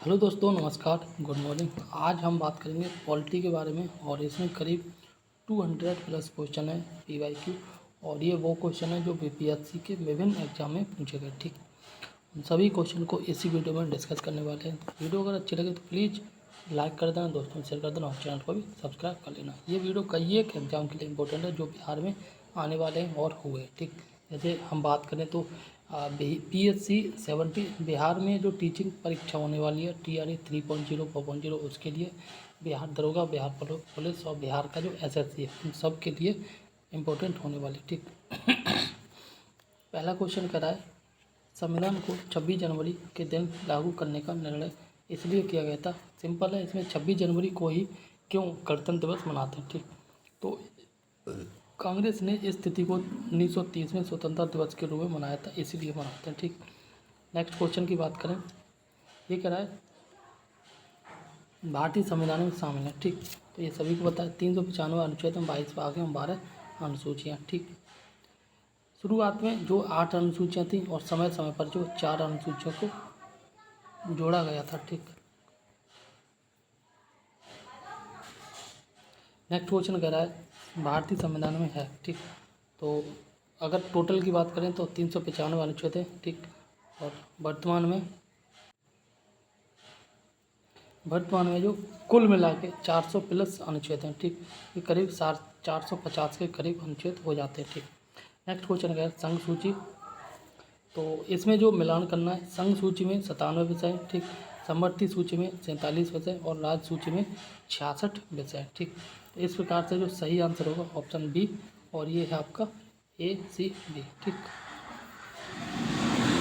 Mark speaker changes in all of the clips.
Speaker 1: Hello दोस्तों, नमस्कार, good morning. आज हम बात करेंगे पॉलिटी के बारे में और इसमें करीब 200 प्लस क्वेश्चन है पीवाईक्यू। और ये वो क्वेश्चन है जो बीपीएससी के विभिन्न एग्जाम में पूछे गए। ठीक, उन सभी क्वेश्चन को इसी वीडियो में डिस्कस करने वाले हैं। वीडियो अगर अच्छी लगे तो प्लीज़ लाइक कर देना, दोस्तों शेयर कर देना और चैनल को भी सब्सक्राइब कर लेना। ये वीडियो कई एक एग्जाम के लिए इंपॉर्टेंट है जो बिहार में आने वाले हैं और हुए। ठीक, जैसे हम बात करें तो PSC 70 बिहार में जो टीचिंग परीक्षा होने वाली है TRE 3.0 4.0, उसके लिए बिहार दरोगा, बिहार पुलिस और बिहार का जो SSC है, इन सब के लिए इम्पोर्टेंट होने वाली। ठीक, पहला क्वेश्चन कह रहा है संविधान को 26 जनवरी के दिन लागू करने का निर्णय इसलिए किया गया था। सिंपल है, इसमें 26 जनवरी को ही क्यों गणतंत्र दिवस मनाते हैं। ठीक, तो कांग्रेस ने इस तिथि को 1930 में स्वतंत्रता दिवस के रूप में मनाया था, इसीलिए मनाते हैं। ठीक, नेक्स्ट क्वेश्चन की बात करें, ये कह रहा है भारतीय संविधान में शामिल है। ठीक, तो ये सभी को पता है 395 अनुच्छेद में 22 भाग हैं, 12 अनुसूचियाँ। ठीक, शुरुआत में जो 8 अनुसूचियाँ थीं और समय समय पर जो 4 अनुसूचियों को जोड़ा गया था। ठीक, नेक्स्ट क्वेश्चन कह रहा है भारतीय संविधान में है। ठीक, तो अगर टोटल की बात करें तो 395 अनुच्छेद है। ठीक, और वर्तमान में जो कुल मिला के 400 प्लस अनुच्छेद हैं। ठीक, ये करीब 450 के करीब अनुच्छेद हो जाते हैं। ठीक, नेक्स्ट क्वेश्चन है संघ सूची। तो इसमें जो मिलान करना है, संघ सूची में 97 विषय हैं। ठीक, समवर्ती सूची में 47 विषय और राज्य सूची में 66 विषय हैं। ठीक, तो इस प्रकार से जो सही आंसर होगा ऑप्शन बी, और ये है आपका ACB। ठीक,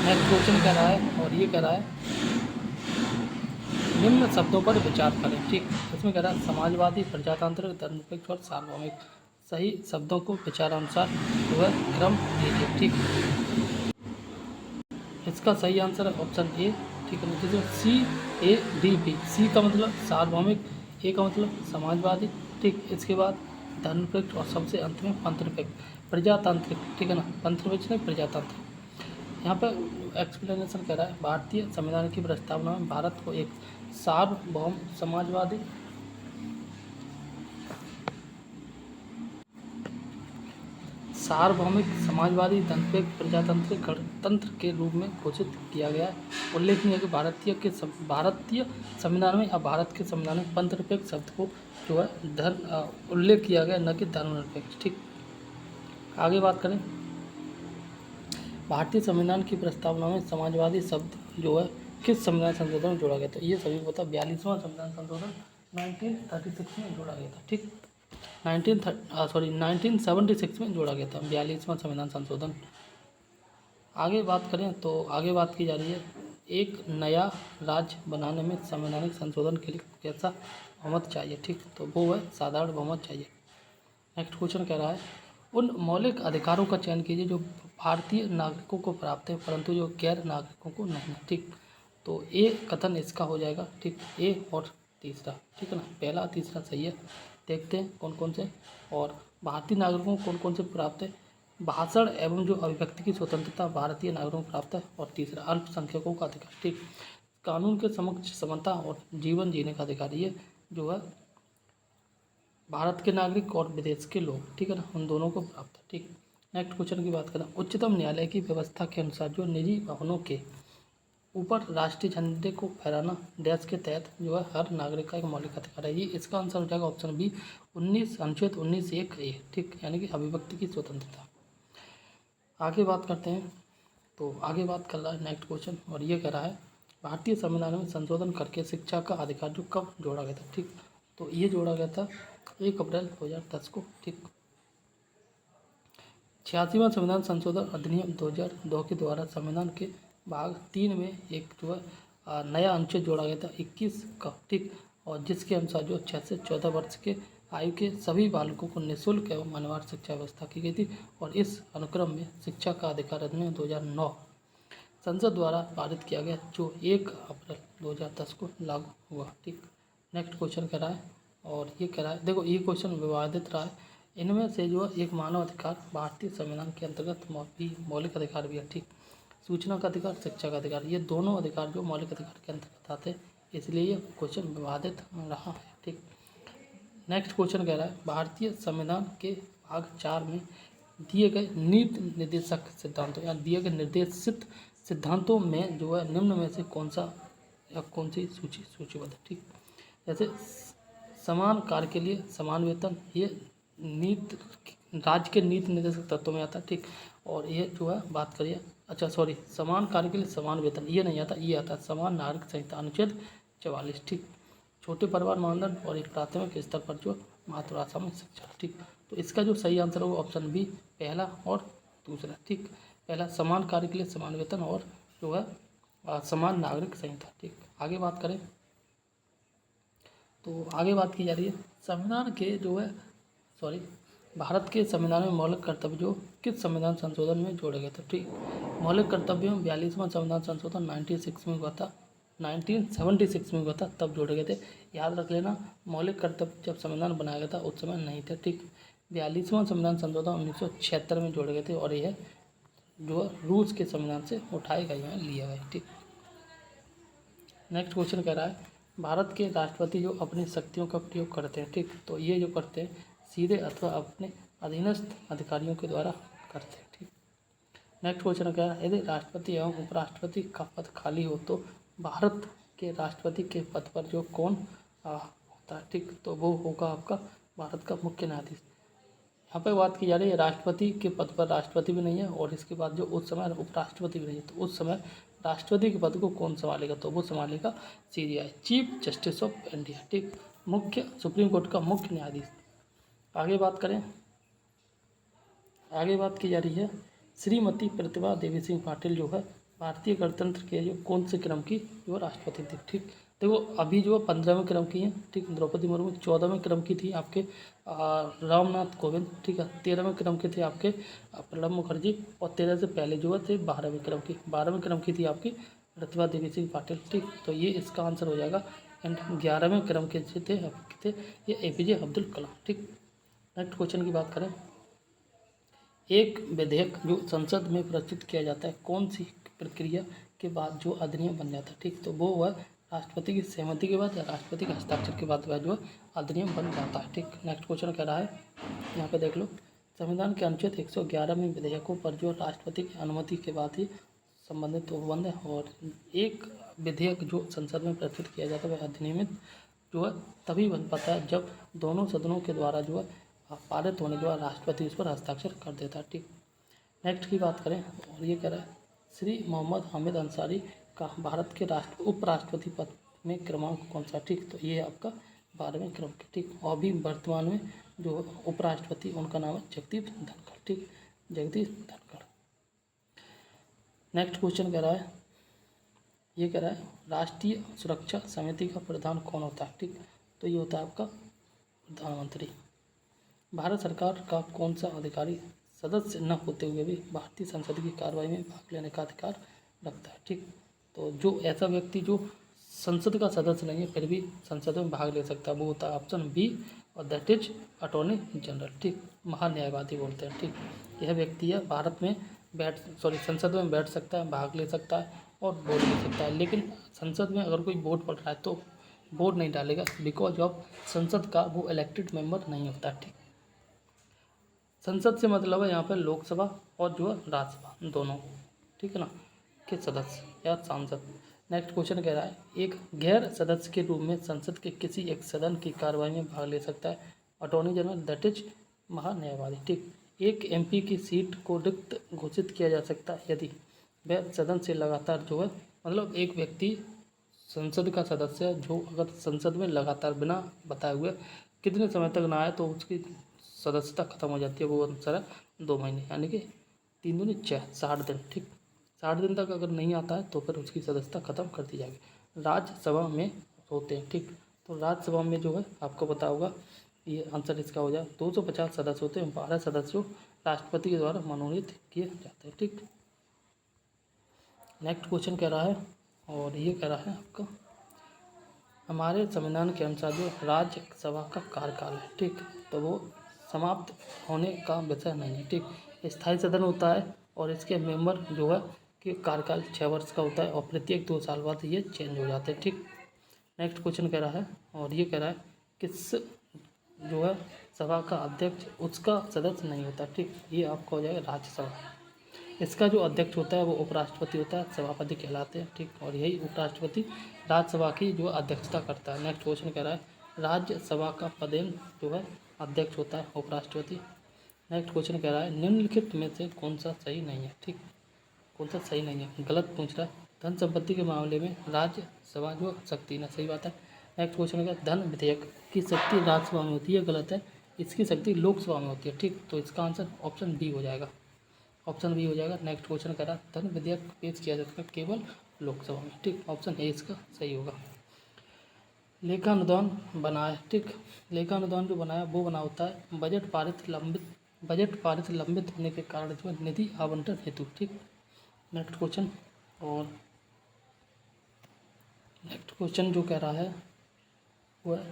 Speaker 1: नेक्स्ट क्वेश्चन कह रहा है, और ये कह रहा है निम्न शब्दों पर विचार करें। ठीक, इसमें कह रहा है समाजवादी, प्रजातांत्रिक, धर्मनिरपेक्ष और सार्वभौमिक। सही शब्दों को विचारानुसार वह क्रम दीजिए। ठीक, इसका सही आंसर है ऑप्शन ए। ठीक है, जैसे CADB, सी का मतलब सार्वभौमिक, ए का मतलब समाजवादी। ठीक, इसके बाद धर्मनिरपेक्ष और सबसे अंत में पंथनिरपेक्ष, प्रजातांत्रिक। ठीक है ना, पंथनिरपेक्ष नहीं, प्रजातांत्रिक। यहाँ पर एक्सप्लेनेशन कह रहा है भारतीय संविधान की प्रस्तावना में भारत को एक सार्वभौम समाजवादी, सार्वभौमिक समाजवादी, धर्मनिरपेक्ष, प्रजातांत्रिक गणतंत्र के रूप में घोषित किया गया है। उल्लेखनीय है कि भारतीय संविधान में या भारत के संविधान में पंथनिरपेक्ष शब्द को जो है उल्लेख किया गया, न कि धर्मनिरपेक्ष। ठीक, आगे बात करें, भारतीय संविधान की प्रस्तावना में समाजवादी शब्द जो है किस संविधान संशोधन में जोड़ा गया था। ये सभी को पता, 42वां संविधान संशोधन 1936 में जोड़ा गया था। ठीक, 1976 में जोड़ा गया था 42वां संविधान संशोधन। आगे बात करें तो आगे बात की जा रही है एक नया राज्य बनाने में संवैधानिक संशोधन के लिए कैसा बहुमत चाहिए। ठीक, तो वो है साधारण बहुमत चाहिए। नेक्स्ट क्वेश्चन कह रहा है उन मौलिक अधिकारों का चयन कीजिए जो भारतीय नागरिकों को प्राप्त है परंतु जो गैर नागरिकों को नहीं है। ठीक, तो ए कथन इसका हो जाएगा। ठीक, ए और तीसरा। ठीक है ना, पहला तीसरा सही है। देखते हैं कौन कौन से, और भारतीय नागरिकों को कौन कौन से प्राप्त है। भाषण एवं जो अभिव्यक्ति की स्वतंत्रता भारतीय नागरिकों को प्राप्त है, और तीसरा अल्पसंख्यकों का अधिकार। ठीक, कानून के समक्ष समता और जीवन जीने का अधिकार, ये जो है भारत के नागरिक और विदेश के लोग, ठीक है ना, उन दोनों को प्राप्त है। ठीक, नेक्स्ट क्वेश्चन की बात करें, उच्चतम न्यायालय की व्यवस्था के अनुसार जो निजी भवनों के ऊपर राष्ट्रीय झंडे को फहराना देश के तहत जो है हर नागरिक का एक मौलिक अधिकार है। ये इसका आंसर हो जाएगा ऑप्शन बी, 19 अनुच्छेद 19(1)(a)। ठीक, यानी कि अभिव्यक्ति की स्वतंत्रता। आगे बात करते हैं, तो आगे बात कर रहा है नेक्स्ट क्वेश्चन, और ये कह रहा है भारतीय संविधान में संशोधन करके शिक्षा का अधिकार जो कब जोड़ा गया था। ठीक, तो ये जोड़ा गया था 1 अप्रैल 2010 को। ठीक, 86वां संविधान संशोधन अधिनियम 2002 के द्वारा संविधान के भाग 3 में एक जो है नया अनुच्छेद जोड़ा गया था 21 का। ठीक, और जिसके अनुसार जो 6 से 14 वर्ष के आयु के सभी बालकों को निःशुल्क एवं अनिवार्य शिक्षा व्यवस्था की गई थी, और इस अनुक्रम में शिक्षा का अधिकार अधिनियम 2009 संसद द्वारा पारित किया गया जो 1 अप्रैल 2010 को लागू हुआ। ठीक, नेक्स्ट क्वेश्चन कह रहा है, और ये कह रहा है, देखो ये क्वेश्चन विवादित रहा है। इनमें से जो एक मानव अधिकार भारतीय संविधान के अंतर्गत मौलिक अधिकार भी है। ठीक, सूचना का अधिकार, शिक्षा का अधिकार, ये दोनों अधिकार जो मौलिक अधिकार के अंतर्गत आते हैं, इसलिए ये क्वेश्चन विवादित रहा है। ठीक, नेक्स्ट क्वेश्चन कह रहा है भारतीय संविधान के भाग 4 में दिए गए नीति निर्देशक सिद्धांतों या दिए गए निर्देशित सिद्धांतों में जो है निम्न में से कौन सा या कौन सी सूचीबद्ध। ठीक, जैसे समान कार्य के लिए समान वेतन, ये नीति राज्य के नीति निर्देशक तत्वों में आता है। ठीक, और ये जो है बात करिए, अच्छा सॉरी, समान कार्य के लिए समान वेतन ये नहीं आता, ये आता है समान नागरिक संहिता अनुच्छेद 44। ठीक, छोटे परिवार मानदंड और एक प्राथमिक स्तर पर जो मातृभाषा में शिक्षा। ठीक, तो इसका जो सही आंसर होगा ऑप्शन बी, पहला और दूसरा। ठीक, पहला समान कार्य के लिए समान वेतन और जो है समान नागरिक संहिता। ठीक, आगे बात करें तो आगे बात की जा रही है संविधान के जो है सॉरी भारत के संविधान में मौलिक कर्तव्य जो किस संविधान संशोधन में जोड़े गए थे। ठीक, मौलिक कर्तव्यों 42वां संविधान संशोधन 96 में हुआ था, 1976 में हुआ था, तब जोड़े गए थे। याद रख लेना, मौलिक कर्तव्य जब संविधान बनाया गया था उस समय नहीं थे। ठीक, 42वां संविधान संशोधन 1976 में जोड़े गए थे और यह जो रूस के संविधान से उठाए गए हैं, लिए गए। ठीक, नेक्स्ट क्वेश्चन कह रहा है भारत के राष्ट्रपति जो अपनी शक्तियों का प्रयोग करते हैं। ठीक, तो ये जो करते हैं सीधे अथवा अपने अधीनस्थ अधिकारियों के द्वारा करते हैं। ठीक, नेक्स्ट क्वेश्चन क्या है यदि राष्ट्रपति एवं उपराष्ट्रपति का पद खाली हो तो भारत के राष्ट्रपति के पद पर जो कौन होता है। ठीक, तो वो होगा आपका भारत का मुख्य न्यायाधीश। यहाँ पे बात की जा रही है राष्ट्रपति के पद पर राष्ट्रपति भी नहीं है और इसके बाद जो उस समय उपराष्ट्रपति भी नहीं है, तो उस समय राष्ट्रपति के पद को कौन संभालेगा, तो वो संभालेगा CBI, chief justice of India. ठीक, मुख्य सुप्रीम कोर्ट का मुख्य न्यायाधीश। आगे बात करें, आगे बात की जा रही है श्रीमती प्रतिभा देवी सिंह पाटिल जो है भारतीय गणतंत्र के जो कौन से क्रम की जो राष्ट्रपति थी। ठीक, देखो अभी जो 15वें क्रम की हैं। ठीक, द्रौपदी मुर्मू 14वें क्रम की थी आपके रामनाथ कोविंद। ठीक है, 13वें क्रम के थे आपके प्रणब मुखर्जी और 13 से पहले जो थे 12वें क्रम की, 12वें क्रम की थी आपकी प्रतिभा देवी सिंह पाटिल। ठीक, तो ये इसका आंसर हो जाएगा। एंड 11वें क्रम के जो थे ये APJ अब्दुल कलाम। ठीक, नेक्स्ट क्वेश्चन की बात करें, एक विधेयक जो संसद में प्रस्तुत किया जाता है कौन सी प्रक्रिया के बाद जो अधिनियम बन जाता है। ठीक, तो वो हुआ राष्ट्रपति की सहमति के बाद या राष्ट्रपति के हस्ताक्षर के बाद वह जो अधिनियम बन जाता है। ठीक, नेक्स्ट क्वेश्चन कह रहा है यहाँ पे देख लो संविधान के अनुच्छेद 111 में विधेयकों पर जो राष्ट्रपति की अनुमति के बाद ही संबंधित उपबंध है और एक विधेयक जो संसद में प्रस्तुत किया जाता है वह अधिनियमित जो है तभी बन पाता है जब दोनों सदनों के द्वारा जो है पारित होने के बाद राष्ट्रपति उस पर हस्ताक्षर कर देता है। ठीक, नेक्स्ट की बात करें और ये कह रहा है श्री मोहम्मद हामिद अंसारी का भारत के उपराष्ट्रपति पद में क्रमांक कौन सा। ठीक, तो ये आपका 12वें क्रम के। ठीक, और अभी वर्तमान में जो उपराष्ट्रपति उनका नाम है जगदीप धनखड़। ठीक, जगदीप धनखड़। नेक्स्ट क्वेश्चन कह रहा है ये कह रहा है राष्ट्रीय सुरक्षा समिति का प्रधान कौन होता है। ठीक, तो ये होता है आपका प्रधानमंत्री। भारत सरकार का कौन सा अधिकारी सदस्य न होते हुए भी भारतीय संसद की कार्रवाई में भाग लेने का अधिकार रखता है। ठीक, तो जो ऐसा व्यक्ति जो संसद का सदस्य नहीं है फिर भी संसद में भाग ले सकता है वो होता है ऑप्शन बी और दैट इज अटॉर्नी जनरल। ठीक, महान्यायवादी बोलते हैं। ठीक, यह व्यक्ति है भारत में संसद में बैठ सकता है, भाग ले सकता है और वोट दे सकता है, लेकिन संसद में अगर कोई वोट पड़ रहा है तो वोट नहीं डालेगा बिकॉज ऑफ संसद का वो इलेक्टेड मेंबर नहीं होता। ठीक, संसद से मतलब है यहाँ पर लोकसभा और जो है राज्यसभा दोनों, ठीक है ना, के सदस्य या सांसद। नेक्स्ट क्वेश्चन कह रहा है एक गैर सदस्य के रूप में संसद के किसी एक सदन की कार्रवाई में भाग ले सकता है अटॉर्नी जनरल दैट इज महान्यायवादी। ठीक, एक MP की सीट को रिक्त घोषित किया जा सकता है यदि वह सदन से लगातार जो है मतलब एक व्यक्ति संसद का सदस्य है जो अगर संसद में लगातार बिना बताए हुए कितने समय तक ना आए तो उसकी सदस्यता खत्म हो जाती है। वो आंसर है 2 महीने, यानी कि 3 दूनी 6 60 दिन। ठीक, 60 दिन तक अगर नहीं आता है तो फिर उसकी सदस्यता खत्म कर दी जाएगी। राज्यसभा में होते हैं। ठीक, तो राज्यसभा में जो है आपको पता होगा ये आंसर इसका हो जाए 250 सदस्य होते हैं, 12 सदस्यों राष्ट्रपति के द्वारा मनोनीत किए जाते हैं। ठीक, नेक्स्ट क्वेश्चन कह रहा है और ये कह रहा है आपका हमारे संविधान के अनुसार जो राज्यसभा का कार्यकाल है। ठीक, तो वो समाप्त होने का विषय नहीं है। ठीक, स्थायी सदन होता है और इसके मेंबर जो है कि कार्यकाल 6 वर्ष का होता है और प्रत्येक 2 साल बाद ये चेंज हो जाते हैं। ठीक, नेक्स्ट क्वेश्चन कह रहा है, और ये कह रहा है किस जो है सभा का अध्यक्ष उसका सदस्य नहीं होता। ठीक, ये आपका हो जाएगा राज्यसभा। इसका जो अध्यक्ष होता है वो उपराष्ट्रपति होता है, सभापति कहलाते हैं। ठीक, और यही उपराष्ट्रपति राज्यसभा की जो अध्यक्षता करता है। नेक्स्ट क्वेश्चन कह रहा है राज्यसभा का पदेन जो है अध्यक्ष होता है उपराष्ट्रपति। नेक्स्ट क्वेश्चन कह रहा है निम्नलिखित में से कौन सा सही नहीं है। ठीक, कौन सा सही नहीं है, गलत पूछ रहा है। धन संपत्ति के मामले में राज्यसभा जो शक्ति ना, सही बात है। नेक्स्ट क्वेश्चन है धन विधेयक की शक्ति राज्यसभा में होती है, गलत है, इसकी शक्ति लोकसभा में होती है। ठीक, तो इसका आंसर ऑप्शन बी हो जाएगा, ऑप्शन बी हो जाएगा। नेक्स्ट क्वेश्चन कह रहा है धन विधेयक पेश किया जाता है केवल लोकसभा में। ठीक, ऑप्शन ए इसका सही होगा। लेखा अनुदान बनाए। ठीक, लेखा अनुदान जो बनाया वो बना होता है बजट पारित लंबित होने के कारण जो है निधि आवंटन हेतु। ठीक, नेक्स्ट क्वेश्चन, और नेक्स्ट क्वेश्चन जो कह रहा है वह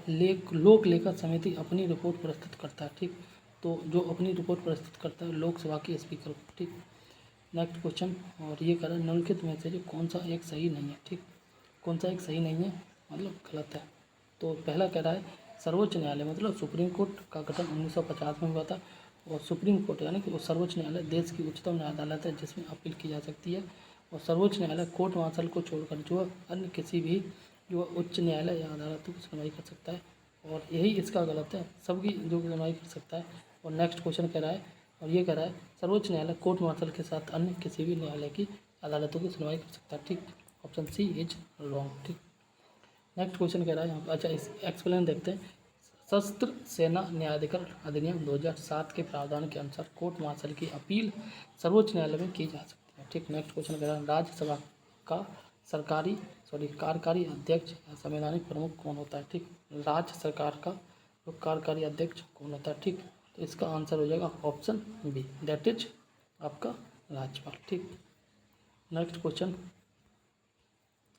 Speaker 1: लोक लेखा समिति अपनी रिपोर्ट प्रस्तुत करता है। ठीक, तो जो अपनी रिपोर्ट प्रस्तुत करता है लोकसभा के स्पीकर को। ठीक, नेक्स्ट क्वेश्चन, और ये कह रहा है निम्नलिखित में से जो कौन सा एक सही नहीं है। ठीक, कौन सा एक सही नहीं है मतलब गलत है। तो पहला कह रहा है सर्वोच्च न्यायालय मतलब सुप्रीम कोर्ट का गठन 1950 में हुआ था, और सुप्रीम कोर्ट यानी कि वो सर्वोच्च न्यायालय देश की उच्चतम न्याय अदालत है जिसमें अपील की जा सकती है, और सर्वोच्च न्यायालय कोर्ट मार्शल को छोड़कर जो अन्य किसी भी जो उच्च न्यायालय या अदालतों की सुनवाई कर सकता है, और यही इसका गलत है, सबकी जो सुनवाई कर सकता है। और नेक्स्ट क्वेश्चन कह रहा है, और ये कह रहा है सर्वोच्च न्यायालय कोर्ट मार्शल के साथ अन्य किसी भी न्यायालय की अदालतों की सुनवाई कर सकता है। ठीक, ऑप्शन सी इज रॉन्ग। ठीक, नेक्स्ट क्वेश्चन कह रहा है यहाँ, अच्छा इस एक्सप्लेन देखते हैं। सशस्त्र सेना न्यायाधिकरण अधिनियम 2007 के प्रावधान के अनुसार कोर्ट मार्शल की अपील सर्वोच्च न्यायालय में की जा सकती है। ठीक, नेक्स्ट क्वेश्चन कह रहा है राज्यसभा का कार्यकारी अध्यक्ष या संवैधानिक प्रमुख कौन होता है। ठीक, राज्य सरकार का जो कार्यकारी अध्यक्ष कौन होता है। ठीक, तो इसका आंसर हो जाएगा ऑप्शन बी, दैट इज आपका राज्यपाल। ठीक, नेक्स्ट क्वेश्चन,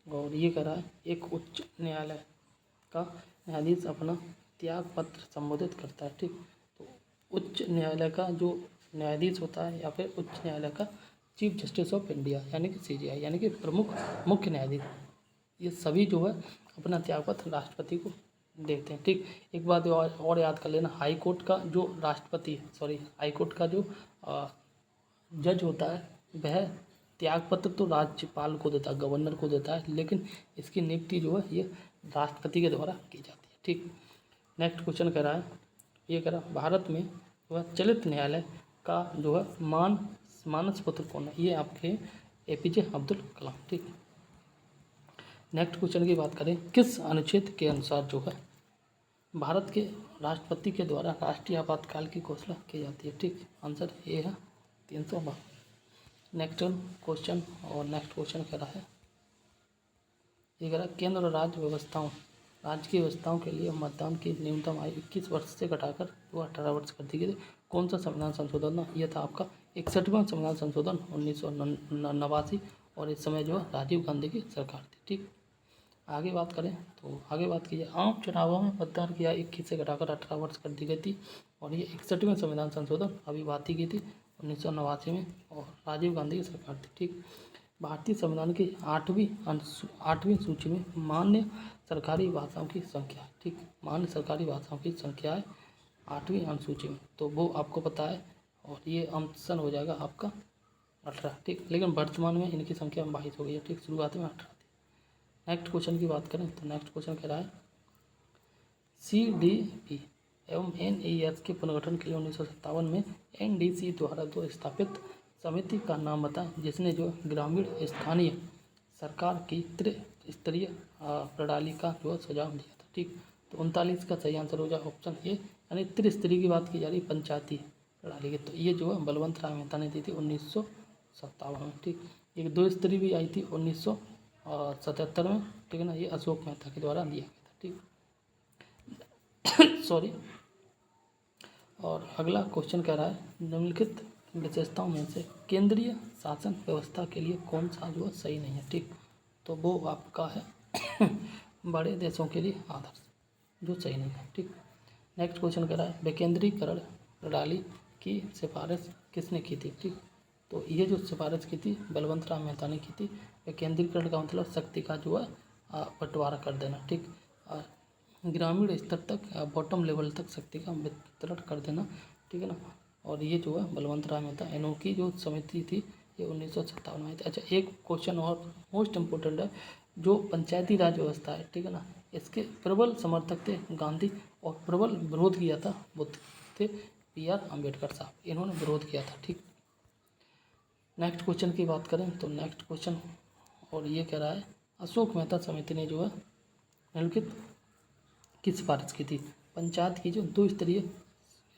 Speaker 1: और ये कह रहा है एक उच्च न्यायालय का न्यायाधीश अपना त्याग पत्र संबोधित करता है। ठीक, तो उच्च न्यायालय का जो न्यायाधीश होता है या फिर उच्च न्यायालय का चीफ जस्टिस ऑफ इंडिया यानी कि सीजीआई यानी कि प्रमुख मुख्य न्यायाधीश, ये सभी जो है अपना त्यागपत्र राष्ट्रपति को देते हैं। ठीक, एक बात और याद कर लेना, हाई कोर्ट का जो राष्ट्रपति हाई कोर्ट का जो जज होता है वह त्यागपत्र तो राज्यपाल को देता है, गवर्नर को देता है, लेकिन इसकी नियुक्ति जो है ये राष्ट्रपति के द्वारा की जाती है। ठीक, नेक्स्ट क्वेश्चन कह रहा है, ये कह रहा है भारत में जो है चलित न्यायालय का जो है मानस पुत्र कौन है। ये आपके एपीजे अब्दुल कलाम। ठीक, नेक्स्ट क्वेश्चन की बात करें, किस अनुच्छेद के अनुसार जो है भारत के राष्ट्रपति के द्वारा राष्ट्रीय आपातकाल की घोषणा की जाती है। ठीक, आंसर ये है 352। नेक्स्ट क्वेश्चन, और नेक्स्ट क्वेश्चन कह रहा है, ये कह रहा है केंद्र और राज्य की व्यवस्थाओं के लिए मतदान की न्यूनतम आयु 21 वर्ष से घटाकर वो 18 वर्ष कर दी गई थी। कौन सा संविधान संशोधन था? यह था आपका 61वां संविधान संशोधन 1989, और इस समय जो राजीव गांधी की सरकार थी। ठीक, आगे बात करें तो आगे बात कीजिए, आम चुनावों में मतदान की आयु 21 से घटाकर 18 वर्ष कर दी गई थी, और ये 61वें संविधान संशोधन अभी बात की थी 1989 में, और राजीव गांधी की सरकार थी। ठीक, भारतीय संविधान की आठवीं सूची में मान्य सरकारी भाषाओं की संख्या है। ठीक, मान्य सरकारी भाषाओं की संख्या है 8वीं अनुसूची में, तो वो आपको पता है, और ये ऑप्शन हो जाएगा आपका 18। ठीक, लेकिन वर्तमान में इनकी संख्या 22 हो गई है। ठीक, शुरुआत में 18 थी। नेक्स्ट क्वेश्चन की बात करें तो नेक्स्ट क्वेश्चन कह रहा है CDP एवं NES के पुनर्गठन के लिए 1957 में NDC द्वारा जो स्थापित समिति का नाम बताएं जिसने जो ग्रामीण स्थानीय सरकार की त्रिस्तरीय प्रणाली का जो सुझाव दिया था। ठीक, तो 39 का सही आंसर हो जाए ऑप्शन ए, यानी त्रिस्तरीय की बात की जा रही पंचायती प्रणाली की, तो ये जो है बलवंत राय मेहता ने दी थी 1957 में। ठीक, एक 2 स्तरीय भी आई थी 1977 में, ठीक है ना, ये अशोक मेहता के द्वारा दिया गया था। ठीक सॉरी, और अगला क्वेश्चन कह रहा है निम्नलिखित विशेषताओं में से केंद्रीय शासन व्यवस्था के लिए कौन सा जो सही नहीं है। ठीक, तो वो आपका है बड़े देशों के लिए आदर्श, जो सही नहीं है। ठीक, नेक्स्ट क्वेश्चन कह रहा है विकेंद्रीकरण प्रणाली की सिफारिश किसने की थी। ठीक, तो ये जो सिफारिश की थी बलवंत राय मेहता ने की थी। विकेंद्रीकरण का मतलब शक्ति का जो है बंटवारा कर देना, ठीक। ग्रामीण स्तर तक बॉटम लेवल तक शक्ति का वितरण कर देना, ठीक है ना। और ये जो है बलवंत राय मेहता, इनकी जो समिति थी ये 1957 में आई थी। अच्छा, एक क्वेश्चन और मोस्ट इम्पोर्टेंट है, जो पंचायती राज व्यवस्था है, ठीक है ना, इसके प्रबल समर्थक थे गांधी और प्रबल विरोध किया था बुद्ध थे PR अम्बेडकर साहब, इन्होंने विरोध किया था, ठीक। नेक्स्ट क्वेश्चन की बात करें तो नेक्स्ट क्वेश्चन और ये कह रहा है, अशोक मेहता समिति ने जो है निम्नलिखित की सिफारिश की थी। पंचायत की जो 2 स्तरीय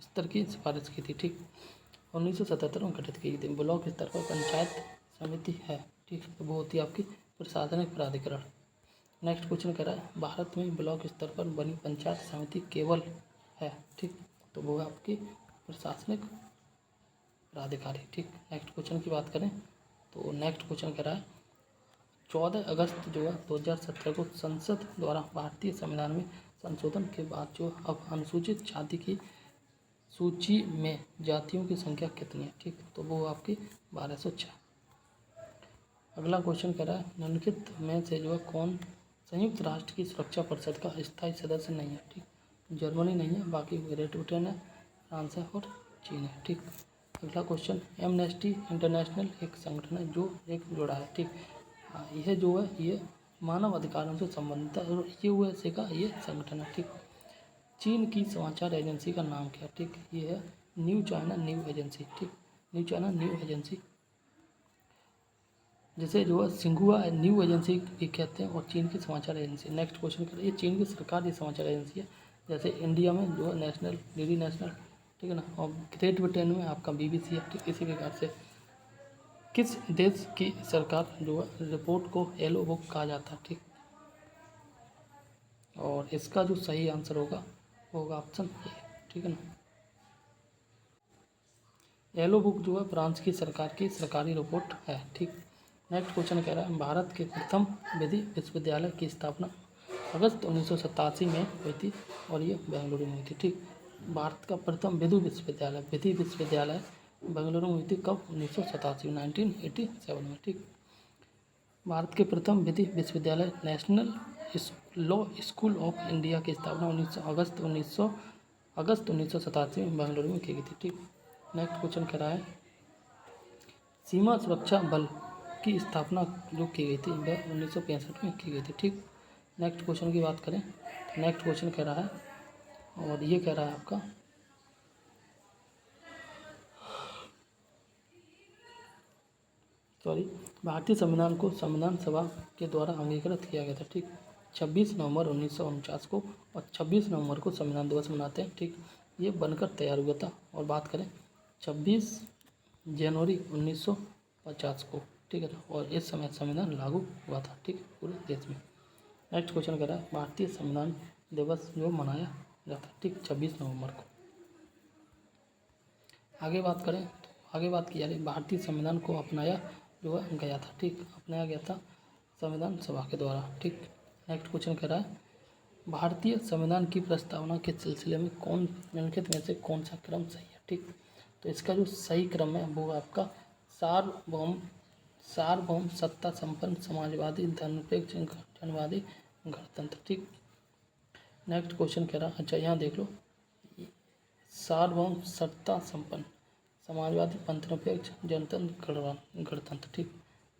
Speaker 1: स्तर की सिफारिश की थी, ठीक। 1977 में गठित की गई थी। ब्लॉक स्तर पर पंचायत समिति है, ठीक, तो वो होती है आपकी प्रशासनिक प्राधिकरण। नेक्स्ट क्वेश्चन कह रहा है, भारत में ब्लॉक स्तर पर बनी पंचायत समिति केवल है, ठीक, तो वो है आपकी प्रशासनिक प्राधिकारी, ठीक। नेक्स्ट क्वेश्चन की बात करें तो नेक्स्ट क्वेश्चन कह रहा है, 14 अगस्त जो है 2017 को संसद द्वारा भारतीय संविधान में संशोधन के बाद जो अब अनुसूचित जाति की सूची में जातियों की संख्या कितनी है, ठीक, तो वो आपकी 1206। अगला क्वेश्चन कह रहा है, निम्नलिखित में से जो है कौन संयुक्त राष्ट्र की सुरक्षा परिषद का स्थायी सदस्य नहीं है, ठीक। जर्मनी नहीं है, बाकी ग्रेट ब्रिटेन है, फ्रांस है और चीन है, ठीक। अगला क्वेश्चन, एमनेस्टी इंटरनेशनल एक संगठन है जो एक जुड़ा है, ठीक। यह जो है ये मानव अधिकारों से संबंधित है और USA का ये संगठन है, ठीक। चीन की समाचार एजेंसी का नाम क्या है, ठीक, ये है न्यू चाइना न्यू एजेंसी, ठीक, न्यू चाइना न्यू एजेंसी, जिसे जो है सिंहुआ न्यू एजेंसी भी कहते हैं, और चीन की समाचार एजेंसी। नेक्स्ट क्वेश्चन कर ये चीन की सरकारी समाचार एजेंसी है, जैसे इंडिया में जो है नेशनल DD नेशनल, ठीक है ना, और ग्रेट ब्रिटेन में आपका BBC है, ठीक। इसी प्रकार से किस देश की सरकार जो है रिपोर्ट को येलो बुक कहा जाता है, ठीक, और इसका जो सही आंसर होगा वो होगा ऑप्शन ए, ठीक है ना। येलो बुक जो है फ्रांस की सरकार की सरकारी रिपोर्ट है, ठीक। नेक्स्ट क्वेश्चन कह रहा है, भारत के प्रथम विधि विश्वविद्यालय की स्थापना अगस्त 1987 में हुई थी और ये बेंगलुरु में हुई थी, ठीक। भारत का प्रथम विधि विश्वविद्यालय बेंगलुरु में हुई थी कब? 1987 में, ठीक। भारत के प्रथम विधि विश्वविद्यालय national law school of India की स्थापना अगस्त 1987 में बेंगलुरु में की गई थी, ठीक। नेक्स्ट क्वेश्चन कह रहा है, सीमा सुरक्षा बल की स्थापना जो की गई थी वह 1965 में की गई थी, ठीक। नेक्स्ट क्वेश्चन की बात करें, नेक्स्ट क्वेश्चन कह रहा है और ये कह रहा है आपका, भारतीय संविधान को संविधान सभा के द्वारा अंगीकृत किया गया था, ठीक। 26 नवंबर 1949 को और 26 नवंबर को संविधान दिवस मनाते हैं, ठीक। ये बनकर तैयार हुआ था। और बात करें 26 जनवरी 1950 को, ठीक है ना, और इस समय संविधान लागू हुआ था, ठीक, पूरे देश में। नेक्स्ट क्वेश्चन कर रहा है, भारतीय संविधान दिवस जो मनाया जाता है, ठीक, 26 नवंबर को। आगे बात करें तो आगे बात की जा रही, भारतीय संविधान को अपनाया जो है गया था, ठीक, अपनाया गया था संविधान सभा के द्वारा, ठीक। नेक्स्ट क्वेश्चन कह रहा है, भारतीय संविधान की प्रस्तावना के सिलसिले में निम्नलिखित में से कौन सा क्रम सही है, ठीक। तो इसका जो सही क्रम है वो आपका सार्वभौम सत्ता संपन्न समाजवादी धर्मनिरपेक्ष जनवादी गणतंत्र, ठीक। नेक्स्ट क्वेश्चन कह रहा है, अच्छा यहाँ देख लो, सार्वभौम सत्ता संपन्न समाजवादी पंथनिरपेक्ष जनतंत्र गणतंत्र, ठीक।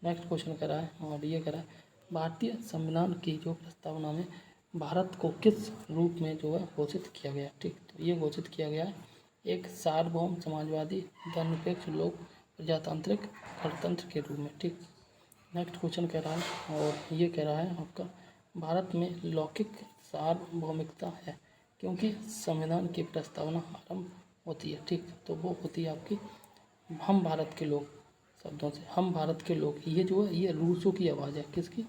Speaker 1: नेक्स्ट क्वेश्चन कह रहा है और ये कह रहा है, भारतीय संविधान की जो प्रस्तावना में भारत को किस रूप में जो है घोषित किया गया, ठीक। तो ये घोषित किया गया है एक सार्वभौम समाजवादी धर्मनिरपेक्ष लोक प्रजातांत्रिक गणतंत्र के रूप में, ठीक। नेक्स्ट क्वेश्चन कह रहा है और ये कह रहा है आपका, भारत में लौकिक सार्वभौमिकता है क्योंकि संविधान की प्रस्तावना आरंभ होती है, ठीक। तो वो होती है आपकी हम भारत के लोग शब्दों से, हम भारत के लोग, ये जो है ये रूसो की आवाज़ है, किसकी?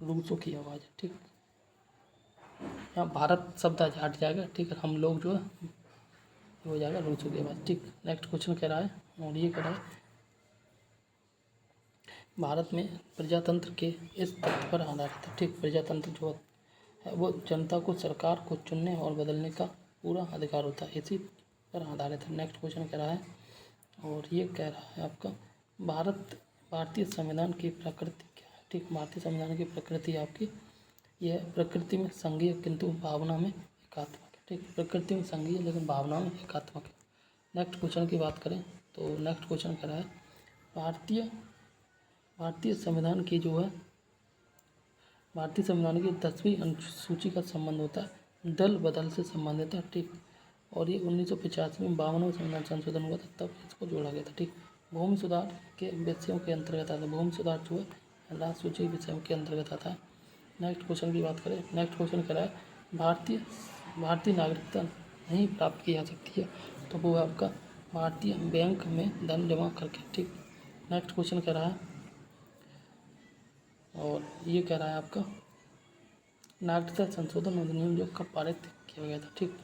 Speaker 1: रूसो की आवाज़ है, ठीक। यहाँ भारत शब्द हट जाएगा, ठीक है, हम लोग जो है हो जाएगा रूसो की आवाज़, ठीक। नेक्स्ट क्वेश्चन कह रहा है और ये कह रहा है, भारत में प्रजातंत्र के इस तथ्य पर आधारित है, ठीक। प्रजातंत्र जो है वो जनता को सरकार को चुनने और बदलने का पूरा अधिकार होता है, इसी पर आधारित है। नेक्स्ट क्वेश्चन कह रहा है और ये कह रहा है आपका, भारतीय संविधान की प्रकृति क्या है, ठीक। भारतीय संविधान की प्रकृति आपकी ये है प्रकृति में संघीय किंतु भावना में एकात्मक है। ठीक, प्रकृति में संघीय लेकिन भावना में एकात्मक है। नेक्स्ट क्वेश्चन की बात करें तो नेक्स्ट क्वेश्चन कह रहा है भारतीय संविधान की जो है भारतीय संविधान की 10वीं अनुसूची का संबंध होता है दल बदल से संबंधित है। ठीक, और ये 1985 में 52वां संविधान संशोधन हुआ था, तब इसको जोड़ा गया था। ठीक, भूमि सुधार के विषयों के अंतर्गत आता है। भूमि सुधार जो है राज्य सूची विषयों के अंतर्गत आता है। नेक्स्ट क्वेश्चन की बात करें, नेक्स्ट क्वेश्चन कह रहा है भारतीय नागरिकता नहीं प्राप्त की जा सकती है, तो वो है आपका भारतीय बैंक में धन जमा करके। ठीक, नेक्स्ट क्वेश्चन कह रहा है और ये कह रहा है आपका नागरिकता संशोधन अधिनियम जो कब पारित किया गया था। ठीक,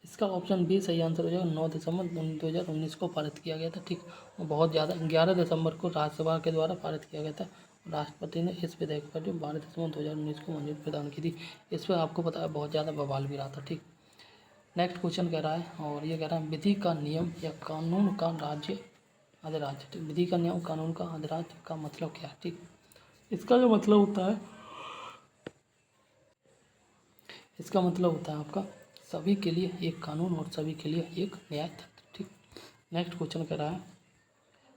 Speaker 1: इसका ऑप्शन बी सही आंसर हो जाएगा। 9 दिसंबर 2019 को पारित किया गया था। ठीक, बहुत ज़्यादा 11 दिसंबर को राज्यसभा के द्वारा पारित किया गया था। राष्ट्रपति ने इस विधेयक पर जो 12 दिसंबर 2019 को मंजूरी प्रदान की थी। इस पर आपको पता है बहुत ज़्यादा बवाल भी रहा था। ठीक, नेक्स्ट क्वेश्चन कह रहा है और ये कह रहा है विधि का नियम या कानून का राज्य अधिराज्य। ठीक, विधि का नियम कानून का अधिराज्य का मतलब क्या है। ठीक, इसका जो मतलब होता है आपका सभी के लिए एक कानून और सभी के लिए एक न्याय तंत्र। ठीक, नेक्स्ट क्वेश्चन कह रहा है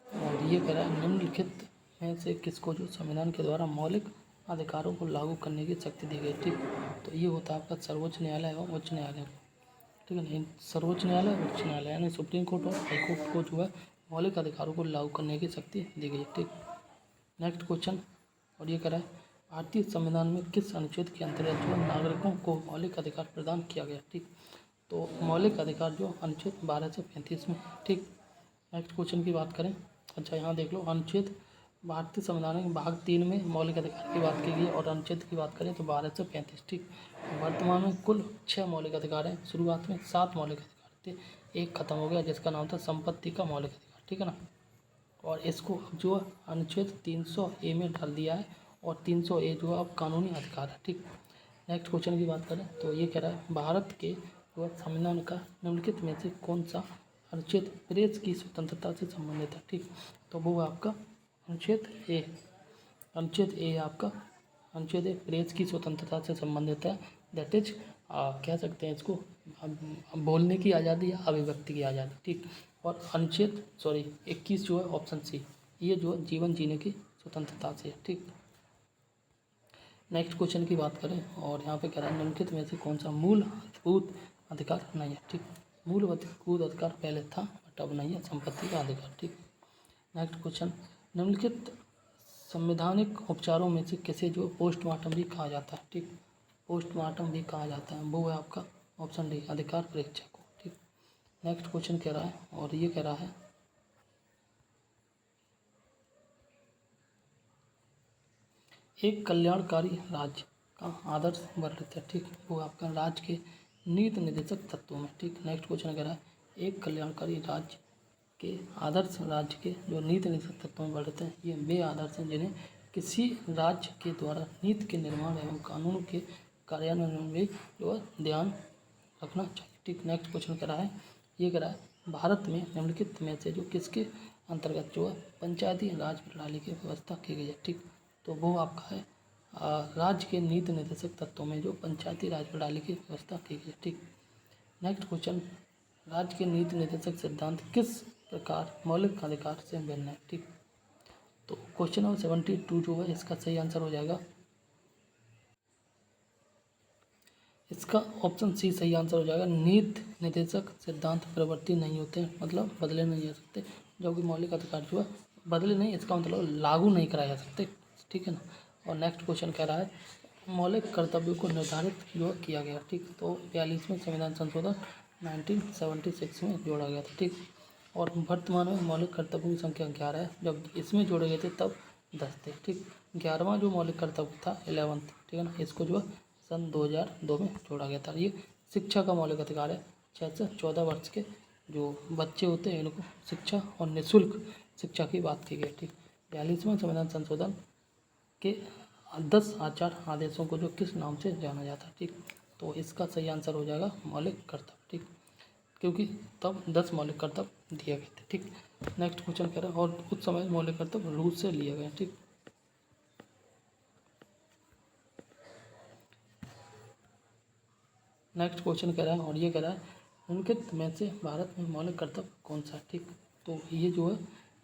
Speaker 1: और ये कह रहा है निम्नलिखित में से किसको जो संविधान के द्वारा मौलिक अधिकारों को लागू करने की शक्ति दी गई। ठीक, तो ये होता है आपका सर्वोच्च न्यायालय एवं उच्च न्यायालय को। ठीक है, नहीं सर्वोच्च न्यायालय उच्च न्यायालय यानी सुप्रीम कोर्ट और हाई कोर्ट को जो है मौलिक अधिकारों को लागू करने की शक्ति दी गई। ठीक, नेक्स्ट क्वेश्चन और ये कह रहा है भारतीय संविधान में किस अनुच्छेद के अंतर्गत जो नागरिकों को मौलिक अधिकार प्रदान किया गया। ठीक, तो मौलिक अधिकार जो अनुच्छेद 12 से 35 में। ठीक, नेक्स्ट क्वेश्चन की बात करें, अच्छा यहाँ देख लो अनुच्छेद भारतीय संविधान में भाग 3 में मौलिक अधिकार की बात की गई है और अनुच्छेद की बात करें तो 12 से 35। ठीक, वर्तमान में कुल 6 मौलिक अधिकार हैं। शुरुआत में 7 मौलिक अधिकार थे, एक खत्म हो गया जिसका नाम था संपत्ति का मौलिक अधिकार। ठीक है ना, और इसको अब जो अनुच्छेद 300A में डाल दिया है और 300A जो अब कानूनी अधिकार है। ठीक, नेक्स्ट क्वेश्चन की बात करें तो ये कह रहा है भारत के जो संविधान का निम्नलिखित में से कौन सा अनुच्छेद प्रेस की स्वतंत्रता से संबंधित है। ठीक, तो वो आपका अनुच्छेद ए आपका अनुच्छेद ए प्रेस की स्वतंत्रता से संबंधित है। दैट इज कह सकते हैं इसको बोलने की आज़ादी या अभिव्यक्ति की आज़ादी। ठीक, और अनुच्छेद 21 जो है ऑप्शन सी, ये जो जीवन जीने की स्वतंत्रता से है। ठीक, नेक्स्ट क्वेश्चन की बात करें और यहाँ पे कह रहा है निम्नलिखित में से कौन सा मूलभूत अधिकार नहीं है। ठीक, मूलभूत अधिकार पहले था बट अब नहीं है, संपत्ति का अधिकार। ठीक, नेक्स्ट क्वेश्चन निम्नलिखित संवैधानिक उपचारों में से किसे जो पोस्टमार्टम भी कहा जाता है। ठीक, पोस्टमार्टम भी कहा जाता है, वो है आपका ऑप्शन डी अधिकार परीक्षा को। ठीक, नेक्स्ट क्वेश्चन कह रहा है और ये कह रहा है एक कल्याणकारी राज्य का आदर्श वर्णित है। ठीक, वो आपका राज्य के नीति निर्देशक तत्वों में। ठीक, नेक्स्ट क्वेश्चन कह रहा है एक कल्याणकारी राज्य के आदर्श राज्य के जो नीति निर्देशक तत्वों में वर्णित हैं ये वे आदर्श हैं जिन्हें किसी राज्य के द्वारा नीति के निर्माण एवं कानून के कार्यान्वयन में भी जो है ध्यान रखना चाहिए। ठीक, नेक्स्ट क्वेश्चन कह रहा है ये कह रहा है भारत में निम्नलिखित में से जो किसके अंतर्गत जो है पंचायती राज प्रणाली की व्यवस्था की गई है। ठीक, तो वो आपका है राज्य के नीति निर्देशक तत्वों में जो पंचायती राज प्रणाली की व्यवस्था की गई है। ठीक, नेक्स्ट क्वेश्चन राज्य के नीति निर्देशक सिद्धांत किस प्रकार मौलिक अधिकार से भिन्न है। ठीक, तो क्वेश्चन नंबर 72 जो है इसका सही आंसर हो जाएगा, इसका ऑप्शन सी सही आंसर हो जाएगा। नीति निर्देशक सिद्धांत परिवर्ती नहीं होते हैं, मतलब बदले नहीं जा सकते, जबकि मौलिक अधिकार जो है बदले नहीं, इसका मतलब लागू नहीं कराए जा सकते। ठीक है ना, और नेक्स्ट क्वेश्चन कह रहा है मौलिक कर्तव्यों को निर्धारित जो किया गया। ठीक, तो 42वें संविधान संशोधन 1976 में जोड़ा गया था। ठीक, और वर्तमान में मौलिक कर्तव्यों की संख्या 11 है, जब इसमें जोड़े गए थे तब 10 थे। ठीक, 11वां जो मौलिक कर्तव्य था 11th। ठीक है ना, इसको जो है सन 2002 में जोड़ा गया था। ये शिक्षा का मौलिक अधिकार है। 6 से 14 वर्ष के जो बच्चे होते हैं इनको शिक्षा और निःशुल्क शिक्षा की बात की गई। ठीक, 42वां संविधान संशोधन के 10 आचार आदेशों को जो किस नाम से जाना जाता है। ठीक, तो इसका सही आंसर हो जाएगा मौलिक कर्तव्य। ठीक, क्योंकि तब 10 मौलिक कर्तव्य दिए गए थे। ठीक, नेक्स्ट क्वेश्चन कह रहा है और उस समय मौलिक कर्तव्य रूस से लिए गए। ठीक, नेक्स्ट क्वेश्चन कह रहा है और ये कह रहा है निम्नलिखित में से भारत में मौलिक कर्तव्य कौन सा है। ठीक, तो ये जो है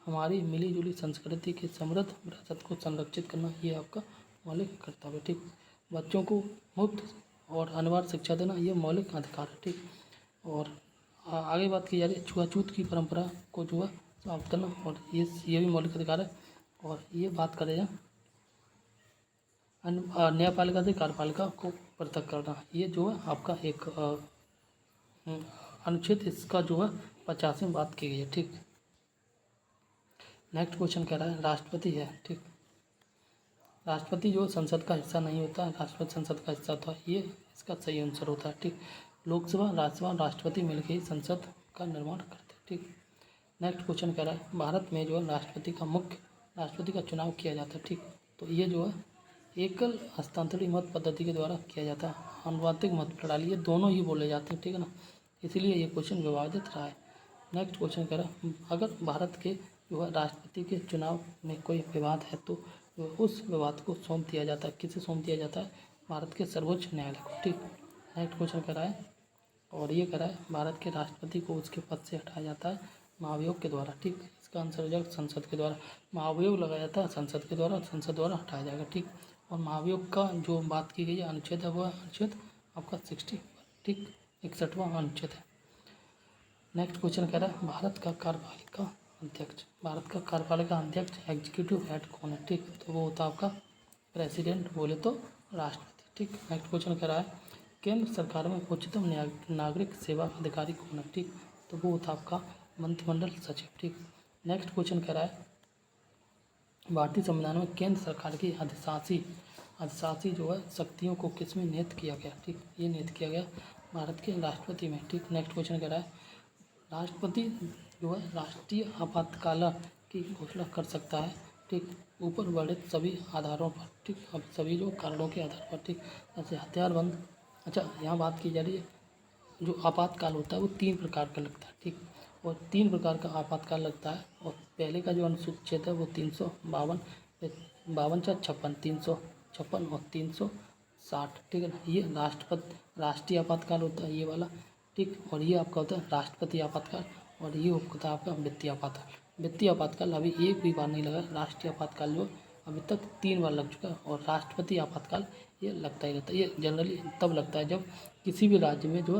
Speaker 1: हमारी मिली जुली संस्कृति की समृद्ध विरासत को संरक्षित करना, ये आपका मौलिक कर्तव्य है। ठीक, बच्चों को मुफ्त और अनिवार्य शिक्षा देना, ये मौलिक अधिकार है। ठीक, और आगे बात की जा रही है छुआछूत की परंपरा को जो है समाप्त करना, और ये भी मौलिक अधिकार है। और ये बात करें न्यायपालिका से कार्यपालिका को पृथक करना, ये जो है आपका एक अनुच्छेद, इसका जो है 50वीं बात की गई है। ठीक, नेक्स्ट क्वेश्चन कह रहा है राष्ट्रपति है। ठीक, राष्ट्रपति जो संसद का हिस्सा नहीं होता, राष्ट्रपति संसद का हिस्सा होता है, ये इसका सही आंसर होता है। ठीक, लोकसभा राज्यसभा राष्ट्रपति मिलकर ही संसद का निर्माण करते हैं। ठीक, नेक्स्ट क्वेश्चन कह रहा है भारत में जो है राष्ट्रपति का चुनाव किया जाता है। ठीक, तो ये जो है एकल हस्तांतरित मत पद्धति के द्वारा किया जाता है, आनुपातिक मत प्रणाली, ये दोनों ही बोले जाते हैं। ठीक है ना, इसीलिए ये क्वेश्चन विवादित रहा है। नेक्स्ट क्वेश्चन कह रहा है अगर भारत के जो है राष्ट्रपति के चुनाव में कोई विवाद है तो उस विवाद को सौंप दिया जाता है, किसे सौंप दिया जाता है, भारत के सर्वोच्च न्यायालय को। ठीक, नेक्स्ट क्वेश्चन कह रहा है और ये कह रहा है भारत के राष्ट्रपति को उसके पद से हटाया जाता है महाभियोग के द्वारा। ठीक, इसका आंसर हो जाएगा संसद के द्वारा, महाभियोग लगाया जाता है संसद के द्वारा, संसद द्वारा हटाया जाएगा। ठीक, और महाभियोग का जो बात की गई है अनुच्छेद है, वो अनुच्छेद आपका 60। ठीक, 61वां अनुच्छेद है। नेक्स्ट क्वेश्चन कह रहा है भारत का कार्यपालिका अध्यक्ष एग्जीक्यूटिव हेड कौन है। ठीक, तो वो होता है आपका प्रेसिडेंट, बोले तो राष्ट्रपति। ठीक, नेक्स्ट क्वेश्चन कह रहा है केंद्र सरकार में उच्चतम नागरिक सेवा अधिकारी कौन है। ठीक, तो वो होता है आपका मंत्रिमंडल सचिव। ठीक, नेक्स्ट क्वेश्चन कह रहा है भारतीय संविधान में केंद्र सरकार की अधिशासी जो है शक्तियों को किस में नियत किया गया। ठीक, ये नियत किया गया भारत के राष्ट्रपति में। ठीक, नेक्स्ट क्वेश्चन कह रहा है राष्ट्रपति जो है राष्ट्रीय आपातकाल की घोषणा कर सकता है। ठीक, ऊपर वर्णित सभी आधारों पर। ठीक, अब सभी जो कारणों के आधार पर। ठीक, जैसे हथियारबंद, अच्छा यहाँ बात की जा रही है जो आपातकाल होता है वो 3 प्रकार का लगता है। ठीक, और 3 प्रकार का आपातकाल लगता है, और पहले का जो अनुच्छेद है वो 352, 52, 356 और 360। ठीक है ना, ये राष्ट्रीय आपातकाल होता है ये वाला। ठीक, और ये आपका होता है राष्ट्रपति आपातकाल, और ये होता है आपका वित्तीय आपातकाल। वित्तीय आपातकाल अभी एक भी बार नहीं लगा, राष्ट्रीय आपातकाल जो अभी तक 3 बार लग चुका है, और राष्ट्रपति आपातकाल ये लगता ही रहता है। ये जनरली तब लगता है जब किसी भी राज्य में जो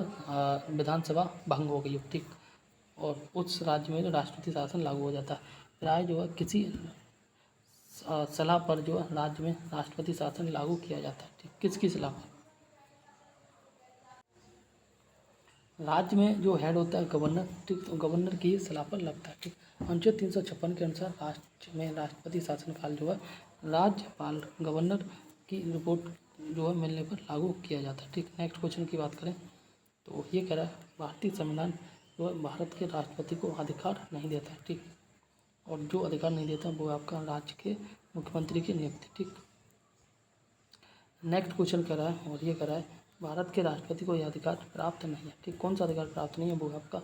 Speaker 1: विधानसभा भंग हो गई हो। ठीक, और उस राज्य में जो राष्ट्रपति शासन लागू हो जाता है। प्राय जो है किसी सलाह पर जो है राज्य में राष्ट्रपति शासन लागू किया जाता है। ठीक, किसकी सलाह पर, राज्य में जो हेड होता है गवर्नर। ठीक, तो गवर्नर की सलाह पर लगता है। ठीक, अनुच्छेद 356 के अनुसार राष्ट्र में राष्ट्रपति शासनकाल जो है राज्यपाल गवर्नर की रिपोर्ट जो है मिलने पर लागू किया जाता है। ठीक, नेक्स्ट क्वेश्चन की बात करें तो ये कह रहा है भारतीय संविधान जो है भारत के राष्ट्रपति को अधिकार नहीं देता है। ठीक, और जो अधिकार नहीं देता वो आपका राज्य के मुख्यमंत्री की नियुक्ति। ठीक, नेक्स्ट क्वेश्चन कह रहा है और ये कह रहा है भारत के राष्ट्रपति को यह अधिकार प्राप्त नहीं है। ठीक, कौन सा अधिकार प्राप्त नहीं है, वो आपका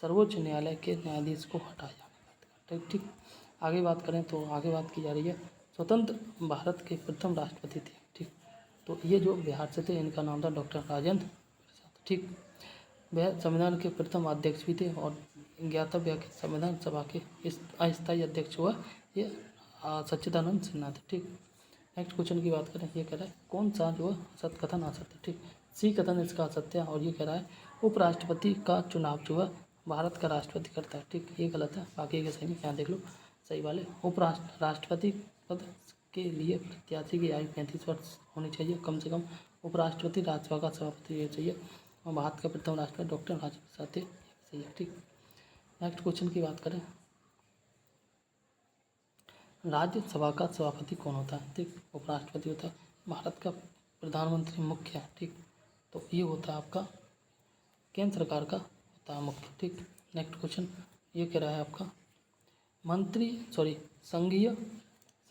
Speaker 1: सर्वोच्च न्यायालय के न्यायाधीश को हटाया जाने का। ठीक, आगे बात करें तो आगे बात की जा रही है स्वतंत्र भारत के प्रथम राष्ट्रपति थे। ठीक, तो ये जो बिहार से थे इनका नाम था डॉक्टर राजेंद्र प्रसाद। ठीक, वह संविधान के प्रथम अध्यक्ष भी थे, और ज्ञातव्य के संविधान सभा के अस्थायी अध्यक्ष हुआ ये सच्चिदानंद सिन्हा थे। ठीक, नेक्स्ट क्वेश्चन की बात करें, ये कह रहा है कौन सा जो है सत्कथन असत्य। ठीक, सी कथन इसका असत्य है, और ये कह रहा है उपराष्ट्रपति का चुनाव जो है भारत का राष्ट्रपति करता है। ठीक, ये गलत है, बाकी के सही नहीं, यहाँ देख लो सही वाले। राष्ट्रपति पद के लिए प्रत्याशी की आयु 35 वर्ष होनी चाहिए कम से कम। उपराष्ट्रपति राज्यसभा का सभापति ये चाहिए, और भारत का प्रथम राष्ट्रपति डॉक्टर राजेंद्र प्रसाद सही है। ठीक, नेक्स्ट क्वेश्चन की बात करें राज्यसभा का सभापति कौन होता है। ठीक, उपराष्ट्रपति होता है, भारत का प्रधानमंत्री मुख्य है। ठीक, तो ये होता है आपका केंद्र सरकार का होता है मुख्य। ठीक, नेक्स्ट क्वेश्चन ये कह रहा है आपका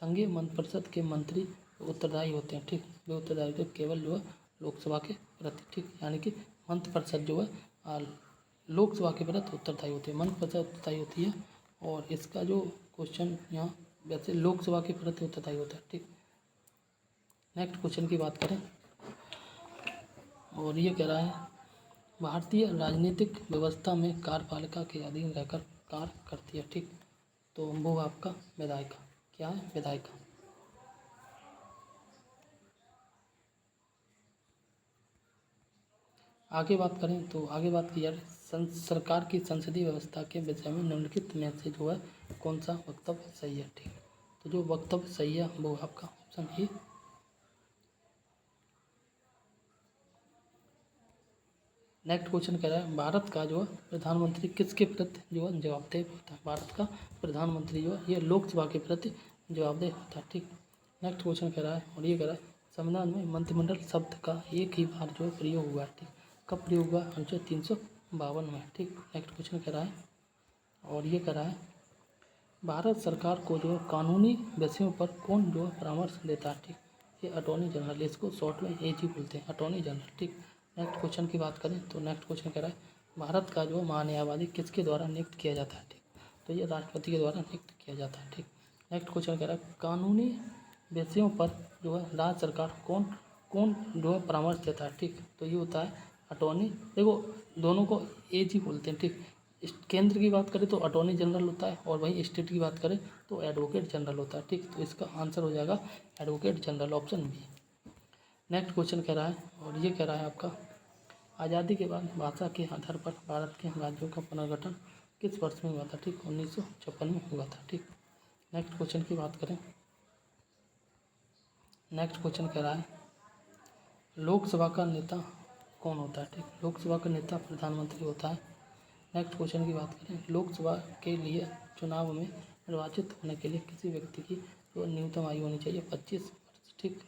Speaker 1: संघीय मंत्रिपरिषद के मंत्री उत्तरदायी होते हैं। ठीक, वे उत्तरदायी तो केवल जो है लोकसभा के प्रति। ठीक, यानी कि मंत्रिपरिषद जो है लोकसभा के प्रति उत्तरदायी होती है, मंत्रिपरिषद उत्तरदायी होती है, और इसका जो क्वेश्चन यहाँ वैसे लोकसभा के प्रति उत्तरदायी होता है। ठीक, नेक्स्ट क्वेश्चन की बात करें और ये कह रहा है भारतीय राजनीतिक व्यवस्था में कार्यपालिका के अधीन रहकर कार्य करती है। ठीक, तो वो आपका विधायिका। क्या है? विधायिका। आगे बात करें तो आगे बात की जाए सरकार की संसदीय व्यवस्था के विषय में निम्नलिखित में से जो है कौन सा वक्तव्य सही है। ठीक, तो जो वक्तव्य सही है वो आपका ऑप्शन ए। नेक्स्ट क्वेश्चन कह रहा है भारत का जो है प्रधानमंत्री किसके प्रति जो है जवाबदेह होता है। भारत का प्रधानमंत्री जो है ये लोकसभा के प्रति जवाबदेह होता है। ठीक, नेक्स्ट क्वेश्चन कह रहा है और ये कह रहा है संविधान में मंत्रिमंडल शब्द का एक ही बार जो है प्रयोग हुआ है। ठीक, कब प्रयोग हुआ? अनुच्छेद 352 में। ठीक, नेक्स्ट क्वेश्चन कह रहा है और ये कह रहा है भारत सरकार को जो है कानूनी विषयों पर कौन जो है परामर्श देता है। ठीक, ये अटॉर्नी जनरल, इसको शॉर्ट में एजी बोलते हैं, अटॉर्नी जनरल। ठीक, नेक्स्ट क्वेश्चन की बात करें तो नेक्स्ट क्वेश्चन कह रहा है भारत का जो महान्यायवादी किसके द्वारा नियुक्त किया जाता है। ठीक, तो ये राष्ट्रपति के द्वारा नियुक्त किया जाता है। ठीक, नेक्स्ट क्वेश्चन कह रहा है कानूनी विषयों पर जो है राज्य सरकार कौन कौन जो है परामर्श देता है। ठीक, तो ये होता है अटॉर्नी, देखो दोनों को एज ही बोलते हैं। ठीक, केंद्र की बात करें तो अटॉर्नी जनरल होता है और वहीं स्टेट की बात करें तो एडवोकेट जनरल होता है। ठीक, तो इसका आंसर हो जाएगा advocate general, option B. Next question कह रहा है और ये कह रहा है आपका आज़ादी के बाद भाषा के आधार पर भारत के राज्यों का पुनर्गठन किस वर्ष में हुआ था। ठीक, 1956 में हुआ था। ठीक, नेक्स्ट क्वेश्चन की बात करें, नेक्स्ट क्वेश्चन कह रहा है लोकसभा का नेता कौन होता है। ठीक, लोकसभा का नेता प्रधानमंत्री होता है। नेक्स्ट क्वेश्चन की बात करें लोकसभा के लिए चुनाव में निर्वाचित होने के लिए किसी व्यक्ति की जो न्यूनतम आयु होनी चाहिए 25 वर्ष। ठीक,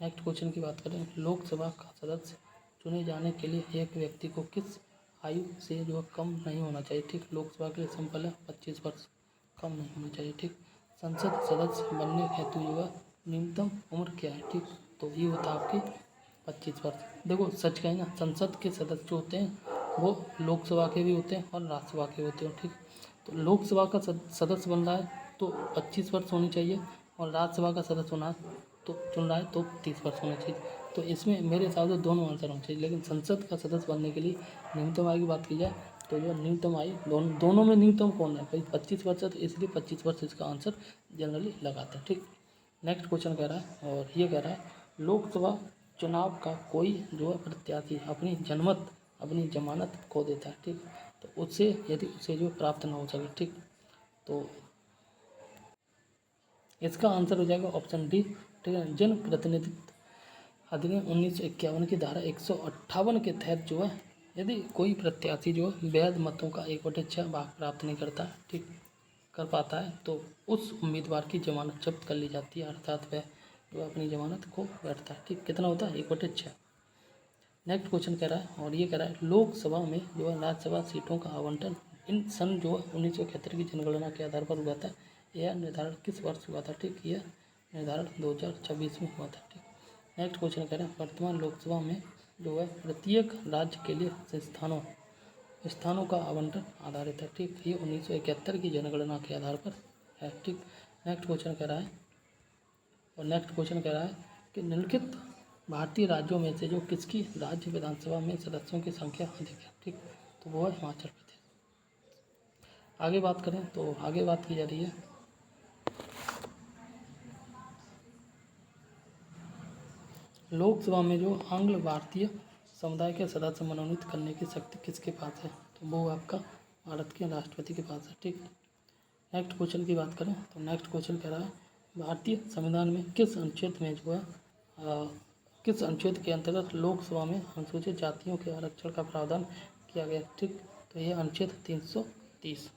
Speaker 1: नेक्स्ट क्वेश्चन की बात करें लोकसभा का सदस्य चुने जाने के लिए एक व्यक्ति को किस आयु से जो कम नहीं होना चाहिए। ठीक, लोकसभा के लिए सिंपल है 25 वर्ष कम नहीं होना चाहिए। ठीक, संसद सदस्य बनने हेतु जो है न्यूनतम उम्र क्या है। ठीक, तो ये होता है आपकी 25 वर्ष। देखो सच कहें ना, संसद के सदस्य जो होते हैं वो लोकसभा के भी होते हैं और राज्यसभा के होते हैं। ठीक, तो लोकसभा का सदस्य बन रहा है तो 25 वर्ष होनी चाहिए और राज्यसभा का सदस्य होना तो चुन रहा है तो 30 वर्ष होना चाहिए। तो इसमें मेरे हिसाब से दोनों आंसर होना चाहिए, लेकिन संसद का सदस्य बनने के लिए न्यूनतम आयु की बात की जाए तो जो न्यूनतम आयु दोनों में न्यूनतम कौन है भाई 25 वर्ष है, तो इसलिए 25 वर्ष इसका आंसर जनरली लगाते हैं। ठीक, नेक्स्ट क्वेश्चन कह रहा है और ये कह रहा है लोकसभा चुनाव का कोई जो है प्रत्याशी अपनी जमानत खो देता है। ठीक, तो उससे यदि उसे जो प्राप्त ना हो सके। ठीक, तो इसका आंसर हो जाएगा ऑप्शन डी। ठीक है, जन प्रतिनिधित्व अधिनियम 1951 की धारा 158 के तहत जो है यदि कोई प्रत्याशी जो वैध मतों का 1/6 भाग प्राप्त नहीं करता, ठीक कर पाता है, तो उस उम्मीदवार की जमानत जब्त कर ली जाती है, अर्थात वह जो अपनी जमानत खो बैठता है। ठीक, कितना होता है 1/6। नेक्स्ट क्वेश्चन कह रहा है और ये कह रहा है लोकसभा में जो है राज्यसभा सीटों का आवंटन इन सन जो 1971 की जनगणना के आधार पर हुआ था, यह निर्धारण किस वर्ष हुआ था। ठीक, यह निर्धारण 2026 में हुआ था। ठीक, नेक्स्ट क्वेश्चन कह रहे हैं वर्तमान लोकसभा में जो है प्रत्येक राज्य के लिए स्थानों का आवंटन आधारित है। ठीक, ये 1971 की जनगणना के आधार पर है। ठीक, नेक्स्ट क्वेश्चन कह रहा है और नेक्स्ट क्वेश्चन कह रहा है कि निम्नलिखित भारतीय राज्यों में से जो किसकी राज्य विधानसभा में सदस्यों की संख्या अधिक है। ठीक, तो वो है हिमाचल प्रदेश। आगे बात करें तो आगे बात की जा रही है लोकसभा में जो आंग्ल भारतीय समुदाय के सदस्य मनोनीत करने की शक्ति किसके पास है, तो वो आपका भारत के राष्ट्रपति के पास है। ठीक, नेक्स्ट क्वेश्चन की बात करें तो नेक्स्ट क्वेश्चन कह रहा है भारतीय संविधान में किस अनुच्छेद में जो है किस अनुच्छेद के अंतर्गत लोकसभा में अनुसूचित जातियों के आरक्षण का प्रावधान किया गया। ठीक, तो ये अनुच्छेद 330।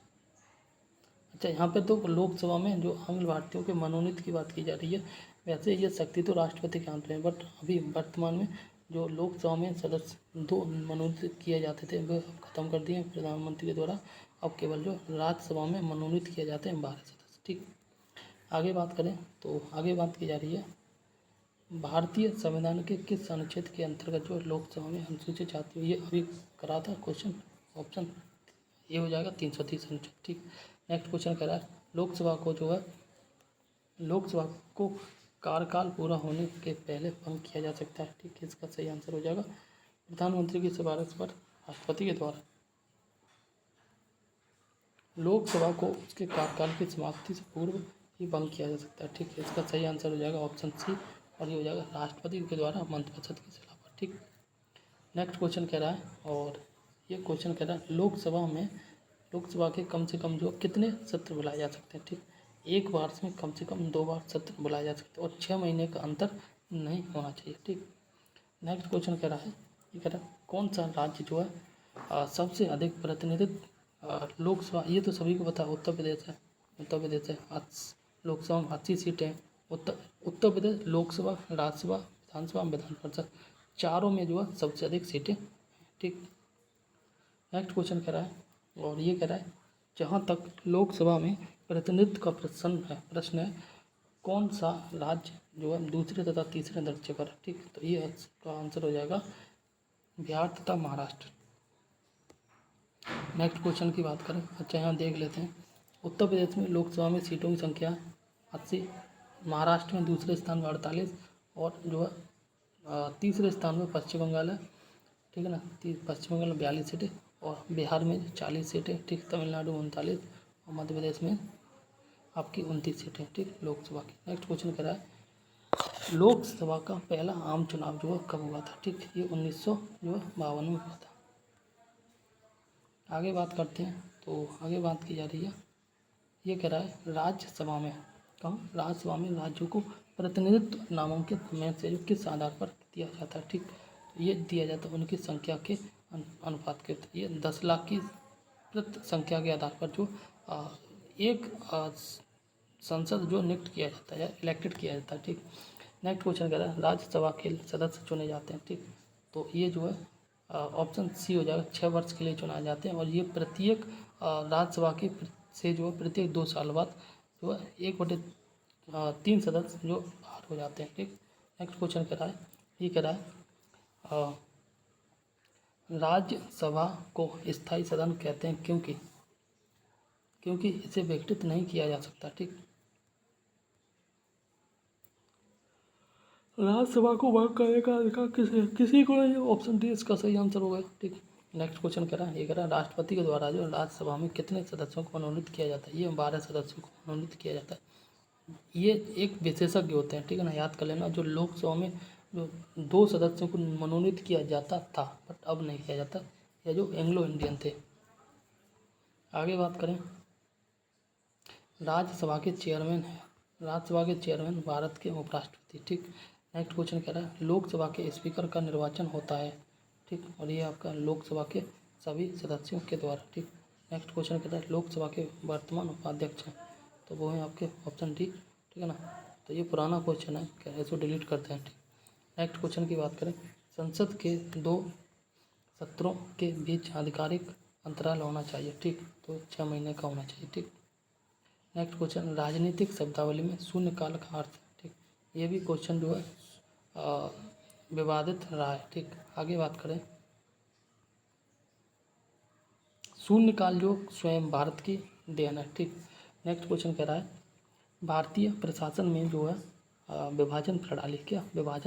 Speaker 1: अच्छा, यहाँ पे तो लोकसभा में जो आंग्ल भारतीयों के मनोनीत की बात की जा रही है, वैसे ये शक्ति तो राष्ट्रपति के हाथ में है, बट अभी वर्तमान में जो लोकसभा में सदस्य 2 मनोनीत किए जाते थे वे खत्म कर दिए हैं प्रधानमंत्री के द्वारा। अब केवल जो राज्यसभा में मनोनीत किए जाते हैं 12 सदस्य। ठीक, आगे बात करें तो आगे बात की जा रही है भारतीय संविधान के किस अनुच्छेद के अंतर्गत जो लोकसभा में अनुसूचित जाति, ये अभी करा था क्वेश्चन, ऑप्शन ये हो जाएगा 330 अनुच्छेद। ठीक, नेक्स्ट क्वेश्चन कह रहा है लोकसभा को कार्यकाल पूरा होने के पहले भंग किया जा सकता है। ठीक, इसका सही आंसर हो जाएगा प्रधानमंत्री की सिफारिश पर राष्ट्रपति के द्वारा। लोकसभा को उसके कार्यकाल की समाप्ति से पूर्व ही भंग किया जा सकता है। ठीक है, इसका सही आंसर हो जाएगा ऑप्शन सी, और ये हो जाएगा राष्ट्रपति के द्वारा मंत्रिपरिषद की सलाह पर। ठीक, नेक्स्ट क्वेश्चन कह रहा है, और ये क्वेश्चन कह रहा है लोकसभा के कम से कम जो कितने सत्र बुलाए जा सकते हैं। ठीक, एक वर्ष में कम से कम 2 बार सत्र बुलाए जा सकते हैं और 6 महीने का अंतर नहीं होना चाहिए। ठीक, नेक्स्ट क्वेश्चन कह रहा है, ये कह रहा है कौन सा राज्य जो है सबसे अधिक प्रतिनिधित्व लोकसभा, ये तो सभी को पता है, उत्तर प्रदेश है। लोकसभा में 80 सीटें हैं। उत्तर प्रदेश लोकसभा, राज्यसभा, विधानसभा, विधान परिषद, चारों में जो है सबसे अधिक सीटें। ठीक, नेक्स्ट क्वेश्चन कह रहा है, और ये कह रहा है जहाँ तक लोकसभा में प्रतिनिधित्व का प्रश्न है कौन सा राज्य जो है दूसरे तथा तीसरे दर्जे पर। ठीक, तो ये इसका आंसर हो जाएगा बिहार तथा महाराष्ट्र। नेक्स्ट क्वेश्चन की बात करें, अच्छा यहाँ देख लेते हैं। उत्तर प्रदेश में लोकसभा में सीटों की संख्या 80, महाराष्ट्र में दूसरे स्थान पर 48, और जो है तीसरे स्थान पर पश्चिम बंगाल है। ठीक है ना, पश्चिम बंगाल में 42 सीटें, और बिहार में 40 सीटें। ठीक, तमिलनाडु में 39, और मध्य प्रदेश में आपकी 29 सीटें। ठीक, लोकसभा की। नेक्स्ट क्वेश्चन कह रहा है लोकसभा का पहला आम चुनाव जो है कब हुआ था। ठीक, ये 1952 में हुआ था। आगे बात करते हैं, तो आगे बात की जा रही है, ये कह रहा है राज्यसभा में राज्यसभा में राज्यों को प्रतिनिधित्व नामांकित में से जो किस आधार पर दिया जाता है। ठीक, तो ये दिया जाता है उनकी संख्या के अनुपात के। ये 10 लाख की प्रति संख्या के आधार पर जो एक संसद जो नियुक्त किया जाता है, इलेक्टेड किया जाता है। ठीक, नेक्स्ट क्वेश्चन कह रहा है राज्यसभा के सदस्य चुने जाते हैं। ठीक, तो ये जो है ऑप्शन सी हो जाएगा, 6 वर्ष के लिए चुनाए जाते हैं, और ये प्रत्येक राज्यसभा के से जो है प्रत्येक 2 साल बाद जो है 1/3 सदस्य जो बाहर हो जाते हैं। ठीक, नेक्स्ट क्वेश्चन कह रहा है, ये कह रहा है राज्यसभा को स्थायी सदन कहते हैं क्योंकि इसे विघटित नहीं किया जा सकता। ठीक, राज्यसभा को भंग करने का अधिकार किसी को नहीं, ऑप्शन डी इसका सही आंसर होगा। ठीक, नेक्स्ट क्वेश्चन कह रहा है, ये कह रहा है राष्ट्रपति के द्वारा जो राज्यसभा में कितने सदस्यों को मनोनीत किया जाता है। ये 12 सदस्यों को मनोनीत किया जाता है। ये एक विशेषज्ञ होते हैं। ठीक है ना, याद कर लेना, जो लोकसभा में जो 2 सदस्यों को मनोनीत किया जाता था बट अब नहीं किया जाता, या जो एंग्लो इंडियन थे। आगे बात करें, राज्यसभा के चेयरमैन भारत के उपराष्ट्रपति। ठीक, नेक्स्ट क्वेश्चन कह रहा है लोकसभा के स्पीकर का निर्वाचन होता है। ठीक, और ये आपका लोकसभा के सभी सदस्यों के द्वारा। ठीक, नेक्स्ट क्वेश्चन कह रहा है लोकसभा के वर्तमान उपाध्यक्ष हैं, तो वो हैं आपके ऑप्शन डी। ठीक है ना, तो ये पुराना क्वेश्चन है, क्या इसको डिलीट करते हैं। ठीक, नेक्स्ट क्वेश्चन की बात करें, संसद के 2 सत्रों के बीच आधिकारिक अंतराल होना चाहिए। ठीक, तो 6 महीने का होना चाहिए। ठीक, नेक्स्ट क्वेश्चन राजनीतिक शब्दावली में शून्यकाल का अर्थ। ठीक, ये भी क्वेश्चन जो है विवादित रहा है। ठीक, आगे बात करें, शून्यकाल जो स्वयं भारत की देन है। ठीक, नेक्स्ट क्वेश्चन कह रहा है भारतीय प्रशासन में जो है विभाजन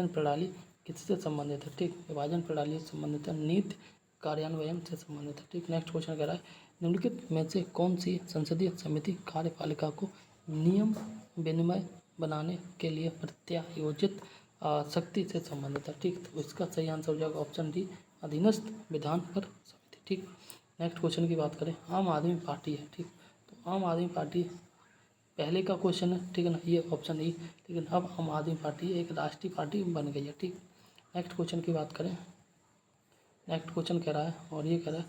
Speaker 1: प्रणाली किससे संबंधित है। ठीक, विभाजन प्रणाली से संबंधित है, नीति कार्यान्वयन से संबंधित है। ठीक, नेक्स्ट क्वेश्चन कह रहा है निम्नलिखित में से कौन सी संसदीय समिति कार्यपालिका को नियम विनिमय बनाने के लिए प्रत्यायोजित शक्ति से संबंधित है। ठीक, तो इसका सही आंसर हो जाएगा ऑप्शन डी, अधीनस्थ विधान पर समिति। ठीक, नेक्स्ट क्वेश्चन की बात करें, आम आदमी पार्टी है। ठीक, तो आम आदमी पार्टी पहले का क्वेश्चन है। ठीक है ना, ये ऑप्शन ई, लेकिन अब आम आदमी पार्टी एक राष्ट्रीय पार्टी बन गई है। ठीक, नेक्स्ट क्वेश्चन की बात करें, नेक्स्ट क्वेश्चन कह रहा है, और ये कह रहा है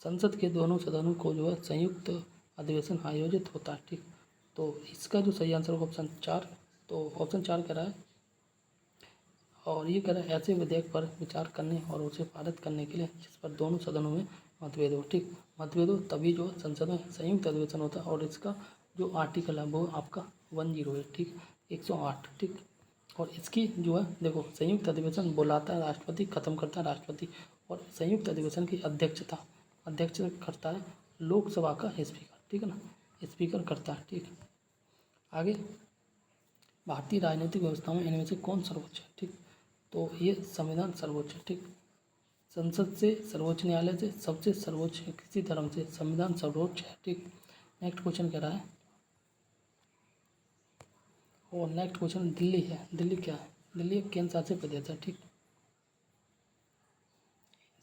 Speaker 1: संसद के दोनों सदनों को जो है संयुक्त अधिवेशन आयोजित होता है। ठीक, तो इसका जो सही आंसर होगा ऑप्शन 4, तो ऑप्शन 4 कह रहा है, और ये कह रहा है ऐसे विधेयक पर विचार करने और उसे पारित करने के लिए जिस पर दोनों सदनों में मतभेद हो। ठीक, मतभेद हो तभी जो संसद में संयुक्त अधिवेशन होता है, और इसका जो आर्टिकल है वो आपका 10 है। ठीक, 108। ठीक, और इसकी जो है देखो संयुक्त अधिवेशन बुलाता है राष्ट्रपति, खत्म करता है राष्ट्रपति, और संयुक्त अधिवेशन की अध्यक्ष करता है लोकसभा का स्पीकर। ठीक है ना, स्पीकर करता है। ठीक, आगे भारतीय राजनीतिक व्यवस्था में इनमें से कौन सर्वोच्च है। ठीक, तो ये संविधान सर्वोच्च है। ठीक, संसद से, सर्वोच्च न्यायालय से, सबसे सर्वोच्च किसी धर्म से, संविधान सर्वोच्च है। ठीक, नेक्स्ट क्वेश्चन कह रहा है, और नेक्स्ट क्वेश्चन दिल्ली है। दिल्ली क्या है? दिल्ली एक केंद्र शासित प्रदेश है। ठीक,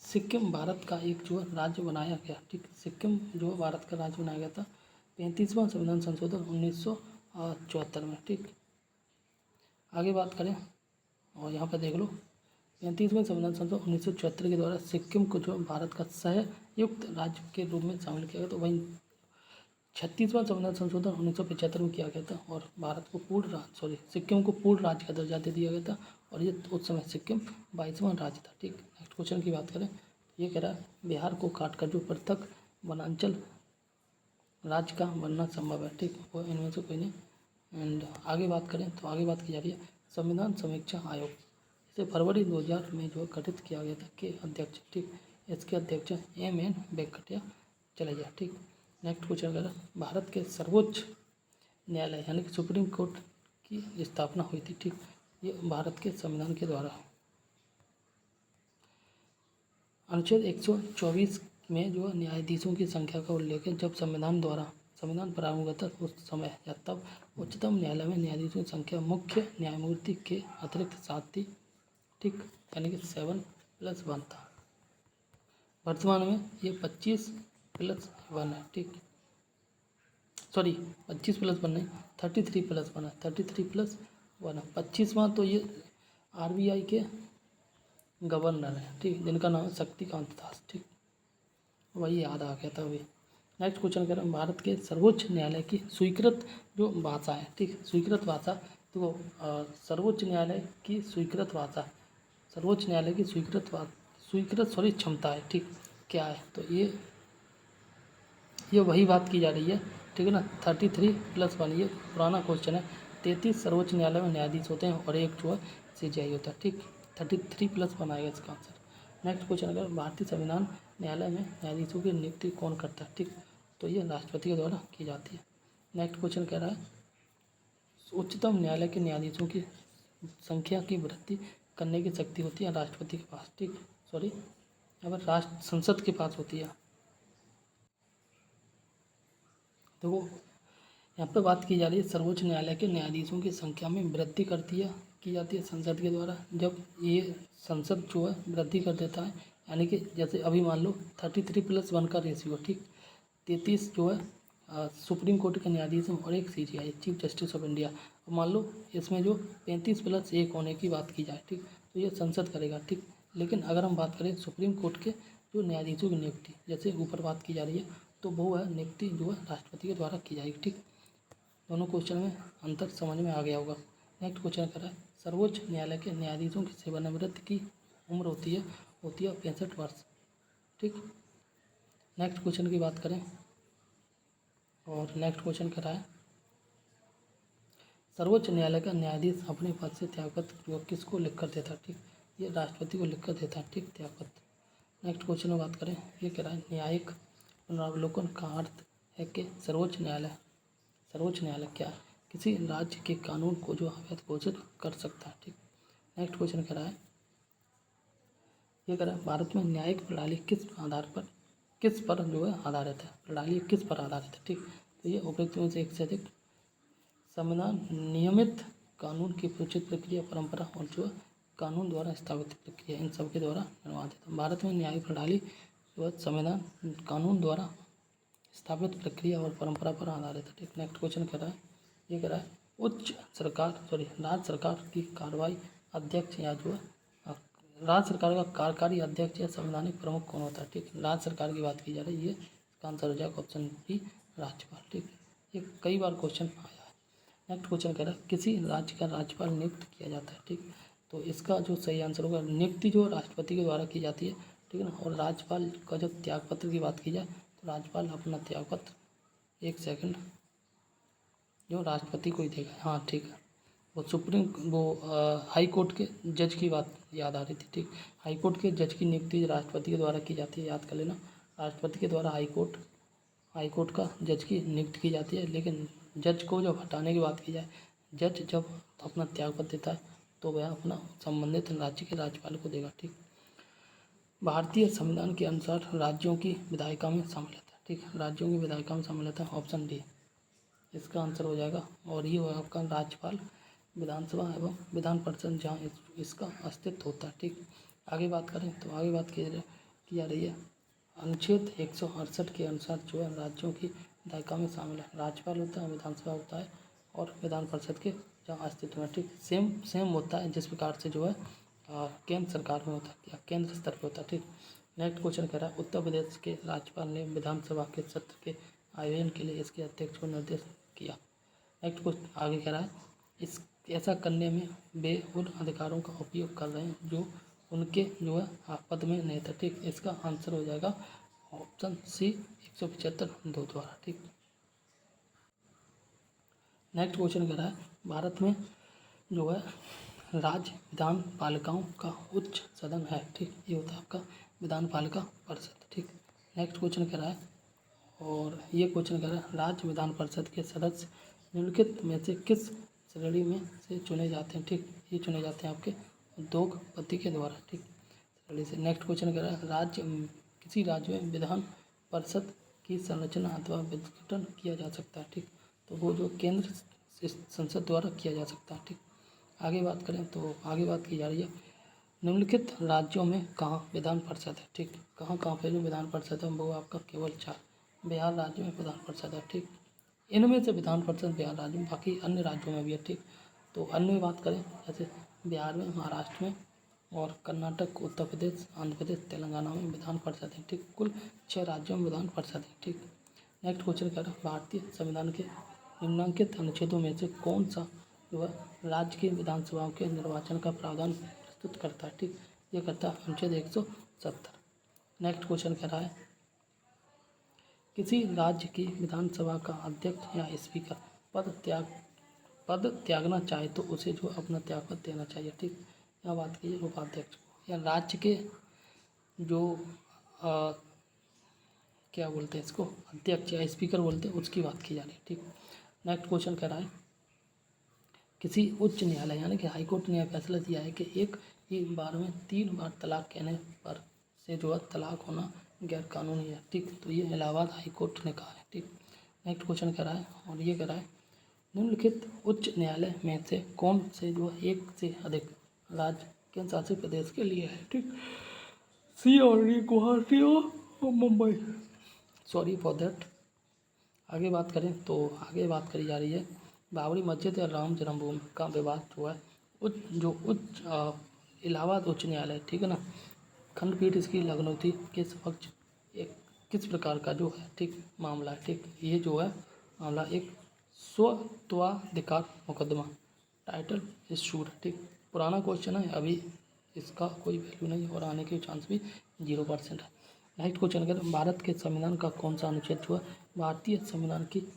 Speaker 1: सिक्किम भारत का एक जो राज्य बनाया गया। ठीक, सिक्किम जो भारत का राज्य बनाया गया था 35वां संविधान संशोधन 1974 में। ठीक, आगे बात करें और यहाँ पर देख लो 35वें संविधान संशोधन 1974 के द्वारा सिक्किम को जो भारत का संयुक्त राज्य के रूप में शामिल किया गया। तो वहीं 36वां संविधान संशोधन 1975 में किया गया था और भारत को सिक्किम को पूर्ण राज्य का दर्जा दे दिया गया था और ये उस समय सिक्किम 22वां राज्य था। ठीक, नेक्स्ट क्वेश्चन की बात करें, ये कह रहा है बिहार को काटकर जो पृथक वनांचल राज्य का बनना संभव है। ठीक, वो इनमें से कोई नहीं। एंड आगे बात करें तो आगे बात की जा रही है संविधान समीक्षा आयोग, इसे फरवरी 2000 में जो गठित किया गया था के अध्यक्ष। ठीक, इसके अध्यक्ष M.N. वेंकटैया चले गया। ठीक, नेक्स्ट क्वेश्चन कर भारत के सर्वोच्च न्यायालय यानी कि सुप्रीम कोर्ट की स्थापना हुई थी। ठीक, ये भारत के संविधान के द्वारा अनुच्छेद 124 में जो न्यायाधीशों की संख्या का उल्लेख है। जब संविधान प्रारंभ हुआ था उस समय या तब उच्चतम न्यायालय में न्यायाधीशों की संख्या मुख्य न्यायमूर्ति के अतिरिक्त 7 थी। ठीक, यानी कि 7+1 था। वर्तमान में ये 25+1 है। ठीक, सॉरी 25+1 नहीं, 33+1 है। 33+1 है। 25वां तो ये RBI के गवर्नर है। ठीक, जिनका नाम है शक्तिकांत दास। ठीक, वही याद आ गया था अभी। नेक्स्ट क्वेश्चन कह रहे हैं भारत के सर्वोच्च न्यायालय की स्वीकृत जो भाषा है। ठीक, स्वीकृत भाषा तो सर्वोच्च न्यायालय की स्वीकृत भाषा, सर्वोच्च न्यायालय की स्वीकृत क्षमता है। ठीक, क्या है? तो ये वही बात की जा रही है। ठीक है ना, 33+1 ये पुराना क्वेश्चन है। 33 सर्वोच्च न्यायालय में न्यायाधीश होते हैं और एक जो है CJI होता है। ठीक, 33+1 आएगा इसका आंसर। नेक्स्ट क्वेश्चन अगर भारतीय संविधान न्यायालय में न्यायाधीशों की नियुक्ति कौन करता है? ठीक, तो ये राष्ट्रपति के द्वारा की जाती है। नेक्स्ट क्वेश्चन कह रहा है उच्चतम न्यायालय के न्यायाधीशों की संख्या की वृद्धि करने की शक्ति होती है राष्ट्रपति के पास। ठीक, सॉरी अब संसद के पास होती है। देखो यहाँ पे बात की जा रही है सर्वोच्च न्यायालय के न्यायाधीशों की संख्या में वृद्धि की जाती है संसद के द्वारा। जब ये संसद जो है वृद्धि कर देता है, यानी कि जैसे अभी मान लो 33+1 का रेशियो। ठीक, 33 जो है सुप्रीम कोर्ट के न्यायाधीश हैं और एक CJI chief justice of India. मान लो इसमें जो 35+1 होने की बात की जाए। ठीक, तो ये संसद करेगा। ठीक, लेकिन अगर हम बात करें सुप्रीम कोर्ट के जो न्यायाधीशों की नियुक्ति जैसे ऊपर बात की जा रही है, तो वो है नियुक्ति जो है राष्ट्रपति के द्वारा की जाएगी। ठीक, दोनों क्वेश्चन में अंतर समझ में आ गया होगा। नेक्स्ट क्वेश्चन कर रहा है सर्वोच्च न्यायालय के न्यायाधीशों की सेवानिवृत्ति की उम्र होती है 65 वर्ष। ठीक, नेक्स्ट क्वेश्चन की बात करें और नेक्स्ट क्वेश्चन कर रहा है सर्वोच्च न्यायालय का न्यायाधीश अपने पद से त्यागपत्र जो किसको लिख कर देता है? ठीक, ये राष्ट्रपति को लिख कर देता है। ठीक, त्यागपत्र। नेक्स्ट क्वेश्चन में बात करें, ये कह रहा है न्यायिक पुनरावलोकन का अर्थ है कि सर्वोच्च न्यायालय क्या है? किसी राज्य के कानून को जो अवैध घोषित कर सकता है। ठीक, नेक्स्ट क्वेश्चन कह रहा है ये कह रहा है भारत में न्यायिक प्रणाली किस पर जो है आधारित है? प्रणाली किस पर आधारित है? ठीक, तो ये उपयुक्त में से एक से अधिक संविधान नियमित कानून की उचित प्रक्रिया परंपरा और जो कानून द्वारा स्थापित प्रक्रिया इन सब के द्वारा निर्वाचित। भारत में न्यायिक प्रणाली जो है संविधान कानून द्वारा स्थापित प्रक्रिया और परंपरा पर आधारित है। ठीक, नेक्स्ट क्वेश्चन कह रहा है ये कह रहा है राज्य सरकार की कार्रवाई अध्यक्ष या जो है राज्य सरकार का कार्यकारी अध्यक्ष या संवैधानिक प्रमुख कौन होता है? ठीक, राज्य सरकार की बात की जा रही है। इसका आंसर हो जाएगा ऑप्शन B राज्यपाल। ठीक, ये कई बार क्वेश्चन आया है। नेक्स्ट क्वेश्चन कह रहा है किसी राज्य का राज्यपाल नियुक्त किया जाता है। ठीक, तो इसका जो सही आंसर होगा नियुक्ति जो राष्ट्रपति के द्वारा की जाती है। ठीक है ना, और राज्यपाल का जब त्यागपत्र की बात की जाए तो राज्यपाल अपना त्यागपत्र एक सेकंड जो राष्ट्रपति को ही देगा। हाँ ठीक है, हाई कोर्ट के जज की बात याद आ रही थी। ठीक, हाई कोर्ट के जज की नियुक्ति राष्ट्रपति के द्वारा की जाती है, याद कर लेना। राष्ट्रपति के द्वारा हाई कोर्ट का जज की नियुक्ति की जाती है। लेकिन जज को जब हटाने की बात की जाए, जज जब अपना त्यागपत्र देता है तो वह अपना संबंधित राज्य के राज्यपाल को देगा। ठीक, भारतीय संविधान के अनुसार राज्यों की विधायिका में शामिलता है। ठीक, राज्यों की विधायिका में शामिलता है, ऑप्शन डी इसका आंसर हो जाएगा। और ये होगा आपका राज्यपाल, विधानसभा एवं विधान परिषद जहाँ इसका अस्तित्व होता है। ठीक, आगे बात करें तो आगे बात की जा रही है अनुच्छेद 168 के अनुसार जो है राज्यों की विधायिका में शामिल है राज्यपाल होता है, विधानसभा होता है और विधान परिषद के जहाँ अस्तित्व है। ठीक, सेम होता है जिस प्रकार से जो है केंद्र सरकार में होता है या केंद्र स्तर पर होता है। ठीक, नेक्स्ट क्वेश्चन कह रहा है उत्तर प्रदेश के राज्यपाल ने विधानसभा के सत्र के आयोजन के लिए इसके अध्यक्ष को निर्देश किया। नेक्स्ट क्वेश्चन आगे कह रहा है इस ऐसा करने में वे उन अधिकारों का उपयोग कर रहे हैं जो उनके जो है पद में नहीं था। ठीक, इसका आंसर हो जाएगा ऑप्शन सी 175(2) द्वारा। ठीक, नेक्स्ट क्वेश्चन कह रहा है भारत में जो है राज्य विधान पालिकाओं का उच्च सदन है। ठीक, ये होता है आपका विधान पालिका परिषद। ठीक, नेक्स्ट क्वेश्चन कह रहा है और ये क्वेश्चन कह रहा है राज्य विधान परिषद के सदस्य निम्नलिखित में से किस श्रेणी में से चुने जाते हैं। ठीक, ये चुने जाते हैं आपके उद्योगपति के द्वारा। ठीक, श्रेणी से। नेक्स्ट क्वेश्चन कह रहा है किसी राज्य में विधान परिषद की संरचना अथवा विघटन किया जा सकता है। ठीक, तो वो जो केंद्र संसद द्वारा किया जा सकता है। ठीक, आगे बात करें तो आगे बात की जा रही है निम्नलिखित राज्यों में कहाँ विधान परिषद है। ठीक, कहाँ कहाँ पे जो विधान परिषद है वो आपका केवल 4 बिहार राज्य में विधान परिषद है। ठीक, इनमें से विधान परिषद बिहार राज्य में, बाकी अन्य राज्यों में भी है। ठीक, तो अन्य में बात करें जैसे बिहार में, महाराष्ट्र में और कर्नाटक, उत्तर प्रदेश, आंध्र प्रदेश, तेलंगाना में विधान परिषद है। ठीक, कुल 6 राज्यों में विधान परिषद है। ठीक, नेक्स्ट क्वेश्चन कह रहा है भारतीय संविधान के निम्नलिखित अनुच्छेदों में से कौन सा जो है राज्य की विधानसभाओं के निर्वाचन का प्रावधान प्रस्तुत करता है। ठीक, ये करता है अनुच्छेद 170। नेक्स्ट क्वेश्चन कह रहा है किसी राज्य की विधानसभा का अध्यक्ष या स्पीकर पद त्यागना चाहे तो उसे जो अपना त्यागपत्र देना चाहिए। ठीक, यह बात कीजिए उपाध्यक्ष को या राज्य के जो क्या बोलते हैं इसको, अध्यक्ष या स्पीकर बोलते हैं, उसकी बात की जा रही है। ठीक, नेक्स्ट क्वेश्चन कह रहा है किसी उच्च न्यायालय यानी कि हाईकोर्ट ने फैसला दिया है कि एक ही बार में 3 बार तलाक कहने पर से जो है तलाक होना गैर कानूनी है। ठीक, तो ये इलाहाबाद हाईकोर्ट ने कहा है। ठीक, नेक्स्ट क्वेश्चन कह रहा है और ये कह रहा है निम्नलिखित उच्च न्यायालय में से कौन से जो एक से अधिक राज्य केंद्र शासित प्रदेश के लिए है। ठीक, सी और डी गुवाहाटी और मुंबई, सॉरी फॉर दैट। आगे बात करें तो आगे बात करी जा रही है बाबरी मस्जिद या राम जन्मभूमि का विवाद जो है इलाहाबाद उच्च न्यायालय, ठीक है ना, खंडपीठ इसकी लखनऊ के समक्ष एक किस प्रकार का जो है ठीक मामला है। ठीक, ये जो है मामला एक स्वत्वाधिकार मुकदमा टाइटल इशूड। ठीक, पुराना क्वेश्चन है, अभी इसका कोई वैल्यू नहीं और आने के चांस भी 0% है। नेक्स्ट क्वेश्चन अगर भारत के संविधान का कौन सा अनुच्छेद जो है भारतीय संविधान की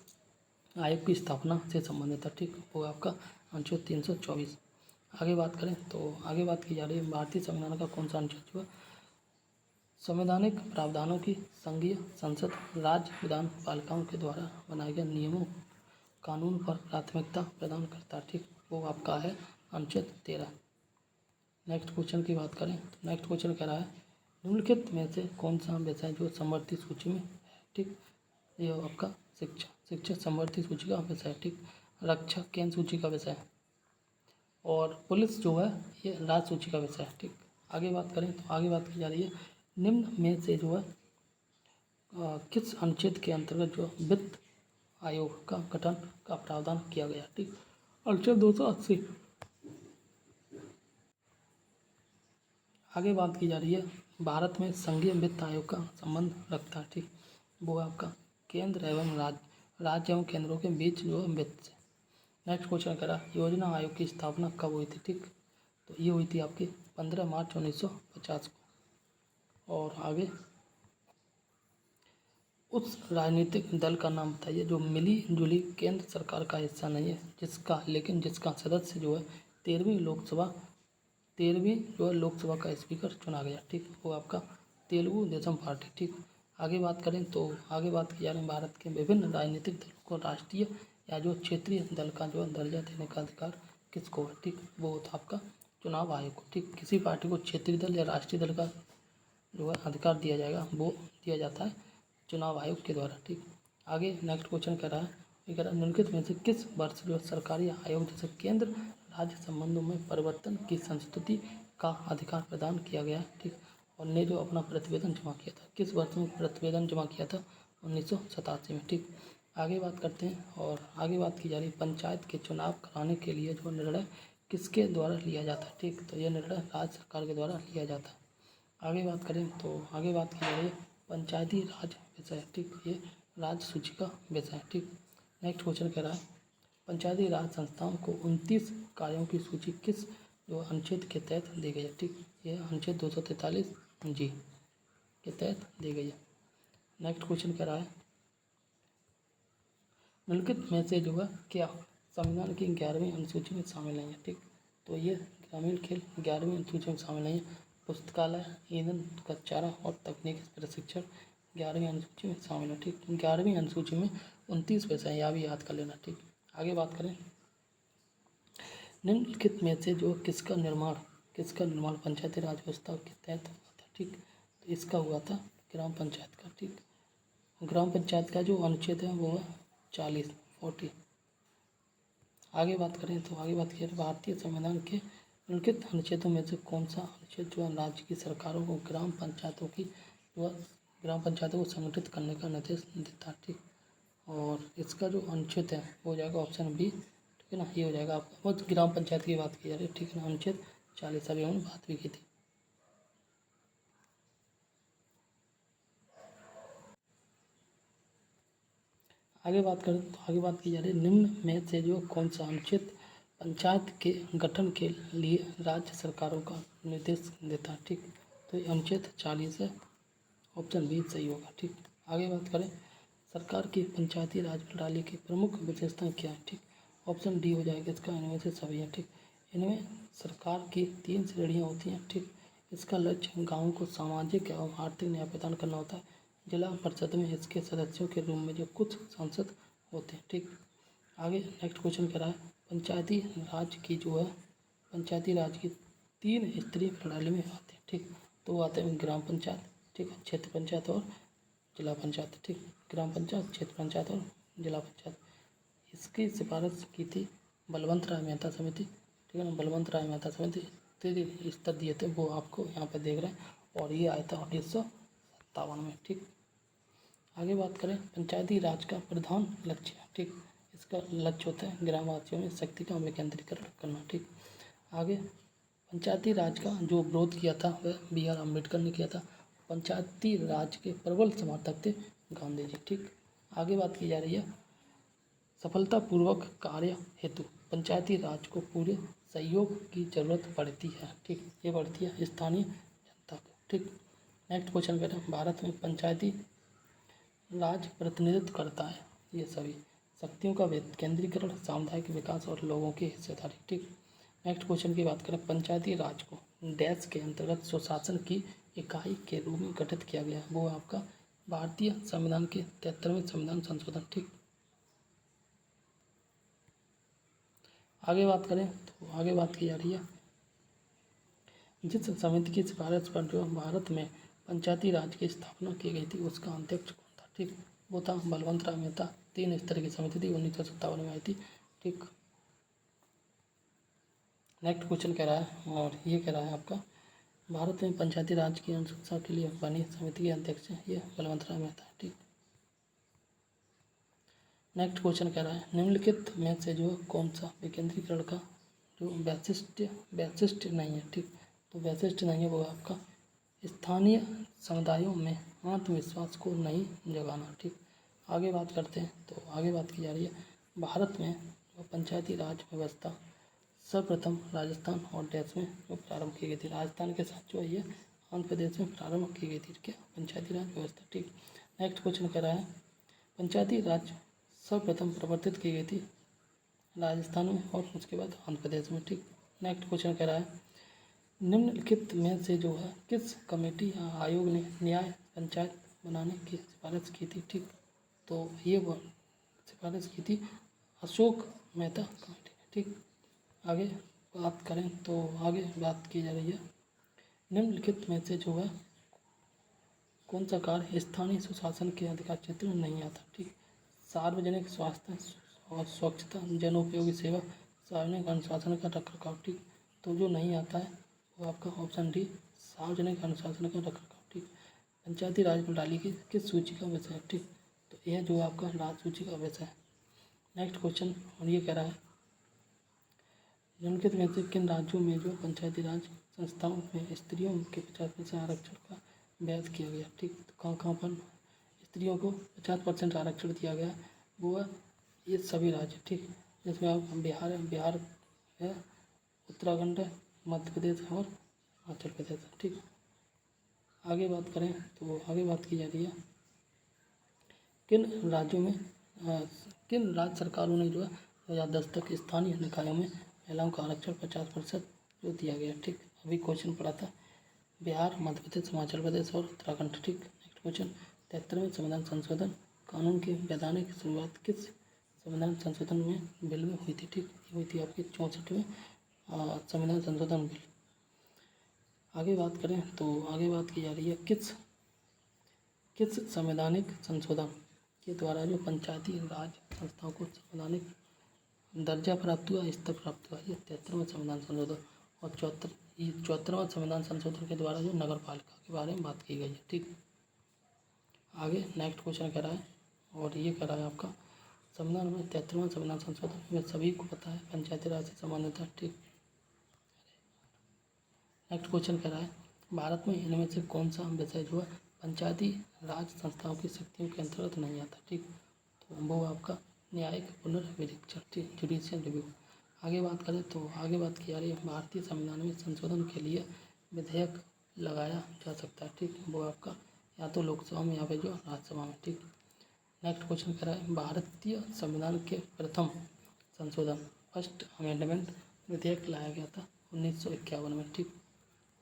Speaker 1: आयोग की स्थापना से संबंधित है। ठीक, वो आपका अनुच्छेद 324। आगे बात करें तो आगे बात की जा रही है भारतीय संविधान का कौन सा अनुच्छेद जो है संवैधानिक प्रावधानों की संघीय संसद राज्य विधान पालिकाओं के द्वारा बनाए गए नियमों कानून पर प्राथमिकता प्रदान करता है। ठीक, वो आपका है अनुच्छेद 13। नेक्स्ट क्वेश्चन की बात करें तो नेक्स्ट क्वेश्चन कह रहा है निम्नलिखित में से कौन सा विषय जो समवर्ती सूची में है। ठीक, ये आपका शिक्षा समवर्ती सूची का विषय है। ठीक, रक्षा केंद्र सूची का विषय है और पुलिस जो है ये राज्य सूची का विषय है। ठीक, आगे बात करें तो आगे बात की जा रही है निम्न में से जो है किस अनुच्छेद के अंतर्गत जो वित्त आयोग का गठन का प्रावधान किया गया। ठीक, अनुच्छेद 280। आगे बात की जा रही है भारत में संघीय वित्त आयोग का संबंध रखता है। ठीक, वो आपका केंद्र एवं राज्य एवं केंद्रों के बीच जो है वित्त से। नेक्स्ट क्वेश्चन कह रहा योजना आयोग की स्थापना कब हुई थी। ठीक, तो ये हुई थी आपकी 15 मार्च 1950 को। और आगे उस राजनीतिक दल का नाम बताइए जो मिली जुली केंद्र सरकार का हिस्सा नहीं है जिसका सदस्य जो है 13वीं जो है लोकसभा का स्पीकर चुना गया। ठीक, वो आपका तेलुगु देशम पार्टी। ठीक, आगे बात करें तो आगे बात की जा रही है भारत के विभिन्न राजनीतिक दलों को राष्ट्रीय या जो क्षेत्रीय दल का जो दर्जा देने का अधिकार किसको है। ठीक, वो होता आपका चुनाव आयोग को। ठीक, किसी पार्टी को क्षेत्रीय दल या राष्ट्रीय दल का जो है अधिकार दिया जाएगा वो दिया जाता है चुनाव आयोग के द्वारा। ठीक, आगे नेक्स्ट क्वेश्चन कह रहा है, ये कह रहा है निम्नलिखित में से किस वर्ष जो है सरकारी आयोग जैसे केंद्र राज्य संबंधों में परिवर्तन की संस्तुति का अधिकार प्रदान किया गया। ठीक, और ने जो अपना प्रतिवेदन जमा किया था, किस वर्ष में प्रतिवेदन जमा किया था, 1987 में। ठीक, आगे बात करते हैं, और आगे बात की जा रही है पंचायत के चुनाव कराने के लिए जो निर्णय किसके द्वारा लिया जाता है। ठीक, तो यह निर्णय राज्य सरकार के द्वारा लिया जाता है। आगे बात करें तो आगे बात की जा रही है पंचायती राज विषय। ठीक, ये राज्य सूची का विषय है। ठीक, नेक्स्ट क्वेश्चन कह रहा है पंचायती राज संस्थाओं को 29 कार्यों की सूची किस जो अनुच्छेद के तहत दी गई है। ठीक, ये अनुच्छेद 243 जी के तहत दी गई है। नेक्स्ट क्वेश्चन कह रहा है निम्नलिखित में से जो है क्या संविधान की 11वीं अनुसूची में शामिल नहीं है। ठीक, तो ये ग्रामीण खेल 11वीं अनुसूची में शामिल नहीं है। पुस्तकालय, ईंधन का चारा और तकनीकी प्रशिक्षण 11वीं अनुसूची में शामिल है। ठीक, 11वीं अनुसूची में 29 विषय, यह भी याद कर लेना। ठीक, आगे बात करें निम्नलिखित में से जो किसका निर्माण पंचायती राज व्यवस्था के तहत हुआ था। ठीक, तो इसका हुआ था ग्राम पंचायत का। ठीक, ग्राम पंचायत का जो अनुच्छेद है वो है 40। आगे बात करें तो आगे बात करें भारतीय संविधान के निम्नलिखित अनुच्छेदों में से कौन सा अनुच्छेद जो है राज्य की सरकारों को ग्राम पंचायतों को संगठित करने का निर्देश देता है। ठीक, और इसका जो अनुच्छेद है वो हो जाएगा ऑप्शन बी। ठीक है ना, ये हो जाएगा आपका, बहुत ग्राम पंचायत की बात की जा रही है। ठीक है ना, अनुच्छेद 40 अभी हमने बात भी की थी। आगे बात करें तो आगे बात की जा रही है निम्न में से जो कौन सा अनुच्छेद पंचायत के गठन के लिए राज्य सरकारों का निर्देश देता है। ठीक, तो ये अनुच्छेद 40 है, ऑप्शन बी सही होगा। ठीक, आगे बात करें सरकार की पंचायती राज प्रणाली की प्रमुख विशेषताएं क्या है। ठीक, ऑप्शन डी हो जाएगा इसका, इनमें से सभी है। ठीक, इनमें सरकार की 3 श्रेणियाँ होती हैं। ठीक, इसका लक्ष्य गाँव को सामाजिक एवं आर्थिक न्याय प्रदान करना होता है। जिला परिषद में इसके सदस्यों के रूप में जो कुछ सांसद होते हैं। ठीक, आगे नेक्स्ट क्वेश्चन कह रहा है पंचायती राज की 3 स्तरीय प्रणाली में आते हैं। ठीक, तो वो आते हैं ग्राम पंचायत, ठीक है, क्षेत्र पंचायत और जिला पंचायत। ठीक, ग्राम पंचायत, क्षेत्र पंचायत और जिला पंचायत। इसकी सिफारिश की थी बलवंत राय मेहता समिति। ठीक है ना, बलवंत राय मेहता समिति 3 स्तर दिए थे, वो आपको यहाँ पे देख रहे हैं, और ये आया था 1957 में। ठीक, आगे बात करें पंचायती राज का प्रधान लक्ष्य। ठीक, इसका लक्ष्य होता है ग्रामवासियों में शक्ति का विकेंद्रीकरण करना। ठीक, आगे पंचायती राज का जो विरोध किया था वह B.R. अम्बेडकर ने किया था। पंचायती राज के प्रबल समर्थक थे गांधी जी। ठीक, आगे बात की जा रही है सफलतापूर्वक कार्य हेतु पंचायती राज को पूरे सहयोग की जरूरत पड़ती है। ठीक, ये पड़ती है स्थानीय जनता को। ठीक, नेक्स्ट क्वेश्चन कह रहे हैं भारत में पंचायती राज प्रतिनिधित्व करता है ये सभी शक्तियों का केंद्रीकरण, सामुदायिक विकास और लोगों की हिस्सेदारी। ठीक, नेक्स्ट क्वेश्चन की बात करें पंचायती राज को देश के अंतर्गत सुशासन की इकाई के रूप में गठित किया गया, वो आपका भारतीय संविधान के 73वें संविधान संशोधन। ठीक, आगे बात करें तो आगे बात की जा रही है जिस समिति की सिफारिश पर जो भारत में पंचायती राज की स्थापना की गई थी उसका अध्यक्ष कौन था। ठीक, वो था बलवंत राय मेहता। 3 स्तर की समिति थी, 1957 में आई थी। ठीक, नेक्स्ट क्वेश्चन कह रहा है, और ये कह रहा है आपका भारत में पंचायती राज की अनुशंसा के लिए बनी समिति के अध्यक्ष ये बलवंत राय मेहता है। ठीक, नेक्स्ट क्वेश्चन कह रहा है निम्नलिखित में से जो कौन सा विकेंद्रीकरण का जो वैशिष्ट नहीं है। ठीक, तो वैशिष्ट नहीं है वो आपका स्थानीय समुदायों में आत्मविश्वास को नहीं जगाना। ठीक, आगे बात करते हैं तो आगे बात की जा रही है भारत में पंचायती राज व्यवस्था सर्वप्रथम राजस्थान और देश में जो प्रारंभ की गई थी, राजस्थान के साथ जो है ये आंध्र प्रदेश में प्रारंभ की गई थी क्या पंचायती राज व्यवस्था। ठीक, नेक्स्ट क्वेश्चन कह रहा है पंचायती राज सर्वप्रथम प्रवर्तित की गई थी राजस्थान में और उसके बाद आंध्र प्रदेश में। ठीक, नेक्स्ट क्वेश्चन कह रहा है निम्नलिखित में से जो है किस कमेटी या आयोग ने न्याय पंचायत बनाने की सिफारिश की थी। ठीक, तो ये सिफारिश की थी अशोक मेहता कमेटी ने। ठीक, आगे बात करें तो आगे बात की जा रही है निम्नलिखित में से जो है कौन सा कार्य स्थानीय सुशासन के अधिकार क्षेत्र में नहीं आता? ठीक, सार्वजनिक स्वास्थ्य और स्वच्छता, जनोपयोगी सेवा, सार्वजनिक अनुशासन का रखरखाव। ठीक, तो जो नहीं आता है वो आपका ऑप्शन डी, सार्वजनिक अनुशासन का रखरखाव। ठीक, पंचायती राज प्रणाली की किस सूची का विषय है? ठीक, तो यह जो आपका राज सूची का विषय है। नेक्स्ट क्वेश्चन, और ये कह रहा है निम्नलिखित में से किन राज्यों में जो पंचायती राज संस्थाओं में स्त्रियों के 50% आरक्षण का वैध किया गया? ठीक, तो कहाँ कहाँ पर स्त्रियों को 50% आरक्षण दिया गया? वो है ये सभी राज्य। ठीक, जिसमें आप बिहार है, उत्तराखंड है, मध्य प्रदेश और हिमाचल प्रदेश है। ठीक, आगे बात करें तो आगे बात की जा रही है किन राज्यों में किन राज्य सरकारों ने जो है 2010 तक स्थानीय निकायों में महिलाओं का आरक्षण 50% जो दिया गया? ठीक, अभी क्वेश्चन पढ़ा था, बिहार, मध्य प्रदेश, हिमाचल प्रदेश और उत्तराखंड। ठीक, नेक्स्ट क्वेश्चन, 73वें संविधान संशोधन कानून की वैधानिक शुरुआत किस संविधान संशोधन में बिल में हुई थी? ठीक, ये हुई थी आपकी 64वें संविधान संशोधन बिल। आगे बात करें तो आगे बात की जा रही है किस संवैधानिक संशोधन के द्वारा जो पंचायती राज संस्थाओं को संवैधानिक दर्जा प्राप्त हुआ, स्तर प्राप्त हुआ? ये 73वां संविधान संशोधन। और 74वां संविधान संशोधन के द्वारा जो नगर पालिका के बारे में बात की गई है। ठीक, आगे नेक्स्ट क्वेश्चन कह रहा है, और ये कह रहा है आपका संविधान में 73वां संविधान संशोधन में सभी को पता है पंचायती राज से संबंधित है। ठीक, नेक्स्ट क्वेश्चन कह रहा है भारत में इनमें से कौन सा विषय जो है पंचायती राज संस्थाओं की शक्तियों के अंतर्गत नहीं आता? ठीक, तो वो आपका न्यायिक पुनर्निरीक्षण। ठीक, जुडिशियल रिव्यू। आगे बात करें तो आगे बात की जा रही है भारतीय संविधान में संशोधन के लिए विधेयक लगाया जा सकता है? ठीक, वो आपका या तो लोकसभा में या फिर जो राज्यसभा में। ठीक, नेक्स्ट क्वेश्चन कह रहा है भारतीय संविधान के प्रथम संशोधन फर्स्ट अमेंडमेंट विधेयक लाया गया था 1951 में। ठीक,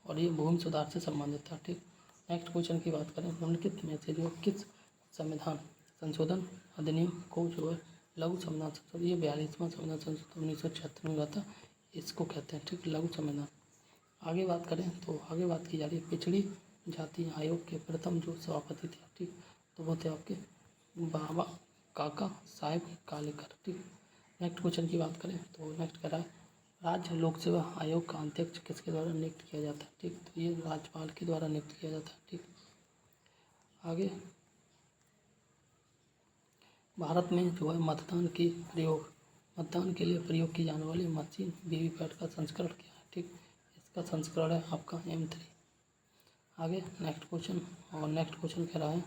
Speaker 1: और ये भूमि सुधार से संबंधित था। ठीक, नेक्स्ट क्वेश्चन की बात करें निम्नलिखित में से जो किस संविधान संशोधन अधिनियम को जो है लघु संविधान संशोधन, ये 42वां संविधान संशोधन 1976 में हुआ था, इसको कहते हैं। ठीक, लघु संविधान। आगे बात करें तो आगे बात की जा रही है पिछड़ी जाति आयोग के प्रथम जो सभापति थे। ठीक, तो वो थे आपके बाबा काका साहेब कालेकर। ठीक, नेक्स्ट क्वेश्चन की बात करें तो नेक्स्ट कह रहा है राज्य लोक सेवा आयोग का अध्यक्ष किसके द्वारा नियुक्त किया जाता है? ठीक, तो ये राज्यपाल के द्वारा नियुक्त किया जाता है। ठीक, आगे भारत में जो है मतदान के लिए प्रयोग की जाने वाली मशीन वीवीपैट का संस्करण क्या है? ठीक, इसका संस्करण है आपका M3। आगे नेक्स्ट क्वेश्चन, और नेक्स्ट क्वेश्चन कह रहा है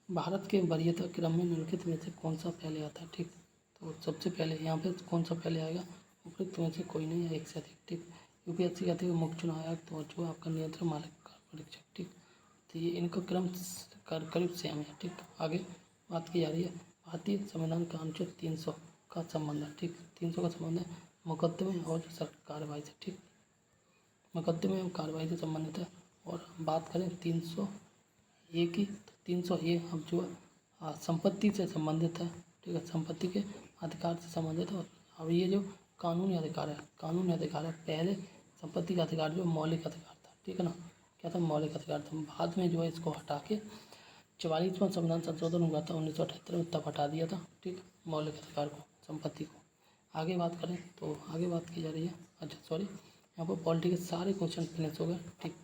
Speaker 1: भारत के वरीयता क्रम में निम्नलिखित में से कौन सा पहले आता है? ठीक, तो सबसे पहले यहाँ पे कौन सा पहले आएगा? उपयुक्त में से कोई नहीं है, एक से अधिक। ठीक, यूपीएससी कहते हैं मुख्य चुनाव आयोग तो जो आपका नियंत्रण मालिक परीक्षक। ठीक, तो ये इनका क्रम करीब सेम है। ठीक, आगे बात की जा रही है भारतीय संविधान का अनुच्छेद 300 का संबंध है। ठीक, 300 का संबंध है मुकदमे और कार्रवाई से। ठीक, मुकदमे और कार्रवाई से संबंधित है। और बात करें 300A की, तो 300A अब जो है संपत्ति से संबंधित है। ठीक है, संपत्ति के अधिकार से संबंधित है। अब ये जो कानूनी अधिकार है, पहले संपत्ति का अधिकार जो मौलिक अधिकार था। ठीक है ना, क्या था? मौलिक अधिकार था। बाद में जो है इसको हटा के 44वां संविधान संशोधन हुआ था 1978 में, तब हटा दिया था। ठीक, मौलिक अधिकार को, संपत्ति को। आगे बात करें तो आगे बात की जा रही है, अच्छा सॉरी, यहाँ पर पॉलिटी के सारे क्वेश्चन फिनिश हो गए। ठीक,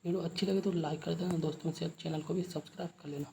Speaker 1: वीडियो अच्छी लगे तो लाइक कर देना, दोस्तों से चैनल को भी सब्सक्राइब कर लेना।